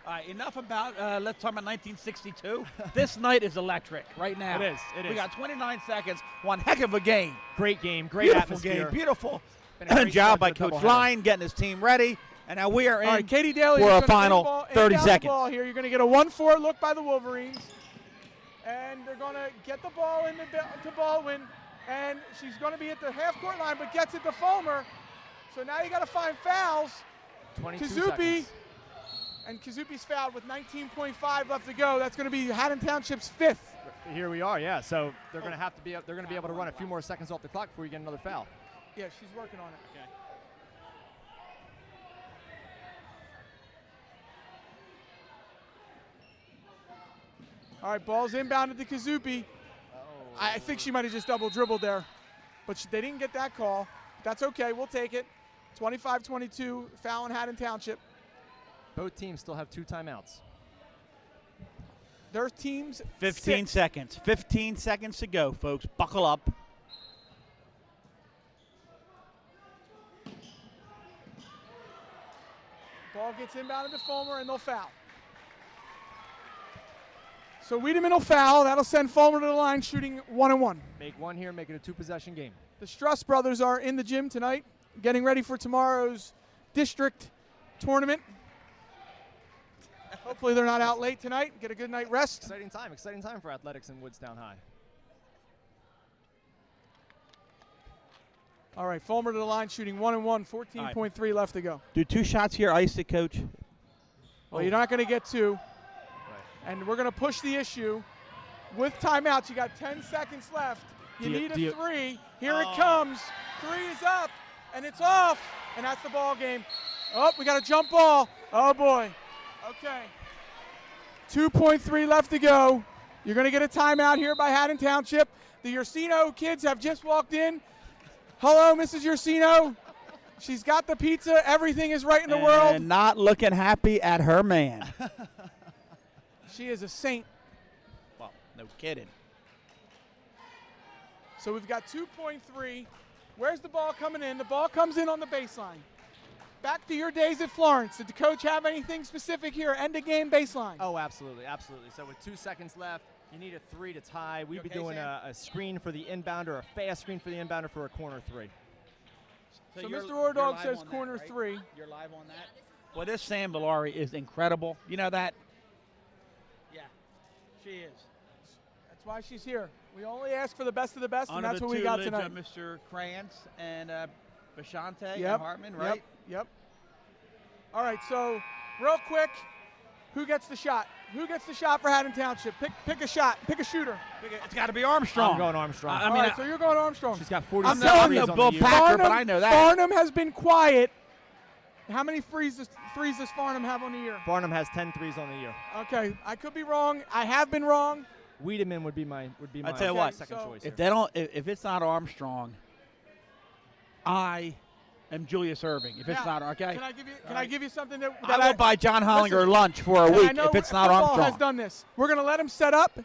All right, enough about, let's talk about 1962. This night is electric right now. It is. It is. We got 29 seconds. One heck of a game. Great game. Great Beautiful atmosphere. game. Beautiful Been a great job start by to the Coach doubleheader. Line getting his team ready. And now we are in All right, Katie Daly, for you're a gonna final ball, 30 inbound seconds. The ball here. You're going to get a 1-4 look by the Wolverines. And they're going to get the ball to Baldwin. And she's going to be at the half-court line, but gets it to Fulmer. So now you got to find fouls. 22 Kazupi. seconds. And Kazupi's fouled with 19.5 left to go. That's going to be Haddon Township's 5th. Here we are, yeah. So they're going to have to be. They're going to be able to run a few more seconds off the clock before you get another foul. Yeah, she's working on it. Okay. All right, ball's inbounded to Kazupi. I think she might have just double dribbled there, but they didn't get that call. That's okay. We'll take it. 25-22, foul in Haddon Township. Both teams still have 2 timeouts. Their teams 15 6. seconds. 15 seconds to go, folks. Buckle up. Ball gets inbounded to Fulmer, and they'll foul. So Wiedemann will foul. That'll send Fulmer to the line, shooting 1-1. Make one here, make it a 2-possession game. The Struss brothers are in the gym tonight, getting ready for tomorrow's district tournament. Hopefully they're not out late tonight. Get a good night rest. Exciting time for athletics in Woodstown High. All right, Fulmer to the line, shooting 1-1, 14.3 left to go. Do 2 shots here, ice it, Coach? Well, you're not going to get 2. And we're going to push the issue. With timeouts, you got 10 seconds left. You need a 3. Here it comes. 3 is up, and it's off, and that's the ball game. Oh, we got a jump ball. Oh, boy. Okay. 2.3 left to go. You're going to get a timeout here by Haddon Township. The Ursino kids have just walked in. Hello, Mrs. Ursino. She's got the pizza. Everything is right in the world. And not looking happy at her man. She is a saint. Well, no kidding. So we've got 2.3. Where's the ball coming in? The ball comes in on the baseline. Back to your days at Florence. Did the coach have anything specific here? End of game baseline. Oh, absolutely, absolutely. So with 2 seconds left, you need a 3 to tie. We'd be doing a screen for the inbounder, a fast screen for the inbounder for a corner 3. So Mr. Ordog says corner 3. You're live on that? Well, this Sam Valari is incredible. You know that? Yeah, she is. That's why she's here. We only ask for the best of the best, and Under that's the what we got tonight. Mr. Krantz and Bashante Yep. and Hartman, right? Yep. All right, so real quick, who gets the shot? Who gets the shot for Haddon Township? Pick a shot. Pick a shooter. It's got to be Armstrong. I'm going Armstrong. All right, so you're going Armstrong. She's got 40 I'm telling you, I'm the Bull Packer, but I know that. Farnham has been quiet. How many threes does Farnham have on the year? Farnham has 10 threes on the year. Okay, I could be wrong. I have been wrong. Wiedemann would be my I tell you what, second choice. if they don't, if it's not Armstrong, I am Julius Irving. If it's Now, not, okay. Can I give you something that I will buy John Hollinger Listen, lunch for a and week I know if it's not football Armstrong. has done this. We're going to let him set up,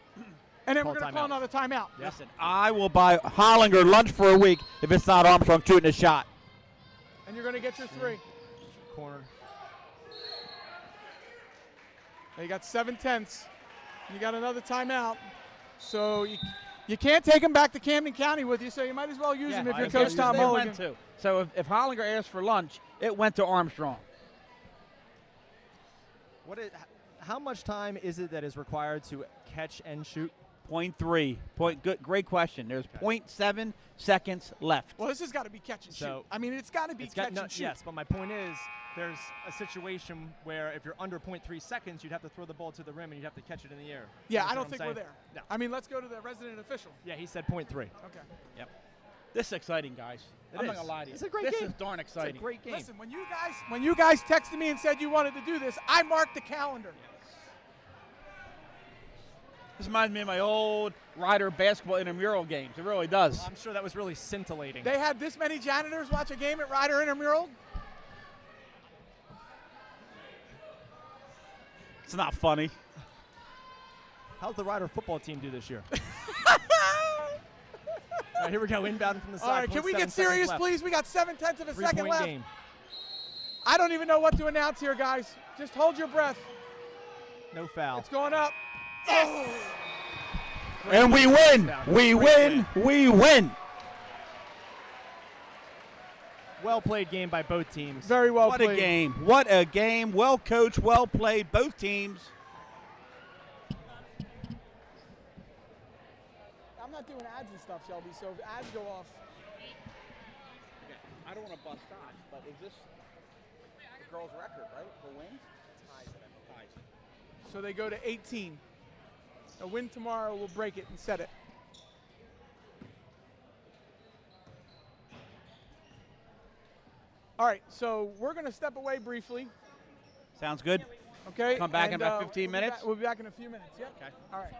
And then Call we're going to timeout. call another timeout. Yeah. Listen, I will buy Hollinger lunch for a week if it's not Armstrong shooting a shot. And you're going to get your 3. Corner. Now you got 7/10. You got another timeout. So you can't take him back to Camden County with you, so you might as well use him if you're Coach Tom Mulligan. So if Hollinger asked for lunch, it went to Armstrong. How much time is it that is required to catch and shoot? 0.3. Good, great question. There's 0.7 seconds left. Well, this has got to be catch and shoot. I mean, it's got to be catch and shoot. Yes, but my point is there's a situation where if you're under 0.3 seconds, you'd have to throw the ball to the rim and you'd have to catch it in the air. Yeah, You I don't understand think what I'm we're saying? there. No. I mean, let's go to the resident official. Yeah, he said 0.3. Okay. Yep. This is exciting, guys. I'm not is. gonna lie to you. It's a great this game. is darn exciting. It's a great game. Listen, when you guys texted me and said you wanted to do this, I marked the calendar. This reminds me of my old Ryder basketball intramural games. It really does. I'm sure that was really scintillating. They had this many janitors watch a game at Ryder Intramural. It's not funny. How's the Ryder football team do this year? All right, here we go. Inbound from the side. All right, can we 0.7 get seconds serious, left. please? We got 7/10 of a second 3-point left. game. I don't even know what to announce here, guys. Just hold your breath. No foul. It's going up. Yes! And we win. We Great win. We win. Well played game by both teams. Very well What played. a game. What a game. Well coached, well played, both teams. I'm not doing ads and stuff, Shelby, so if ads go off. Okay. I don't want to bust odds, but is this the girls' record, right, for wins? Ties. So they go to 18. A win tomorrow will break it and set it. All right, so we're going to step away briefly. Sounds good. Okay. Come back in and, about 15 minutes? We'll be back in a few minutes. Yep. Okay. All right.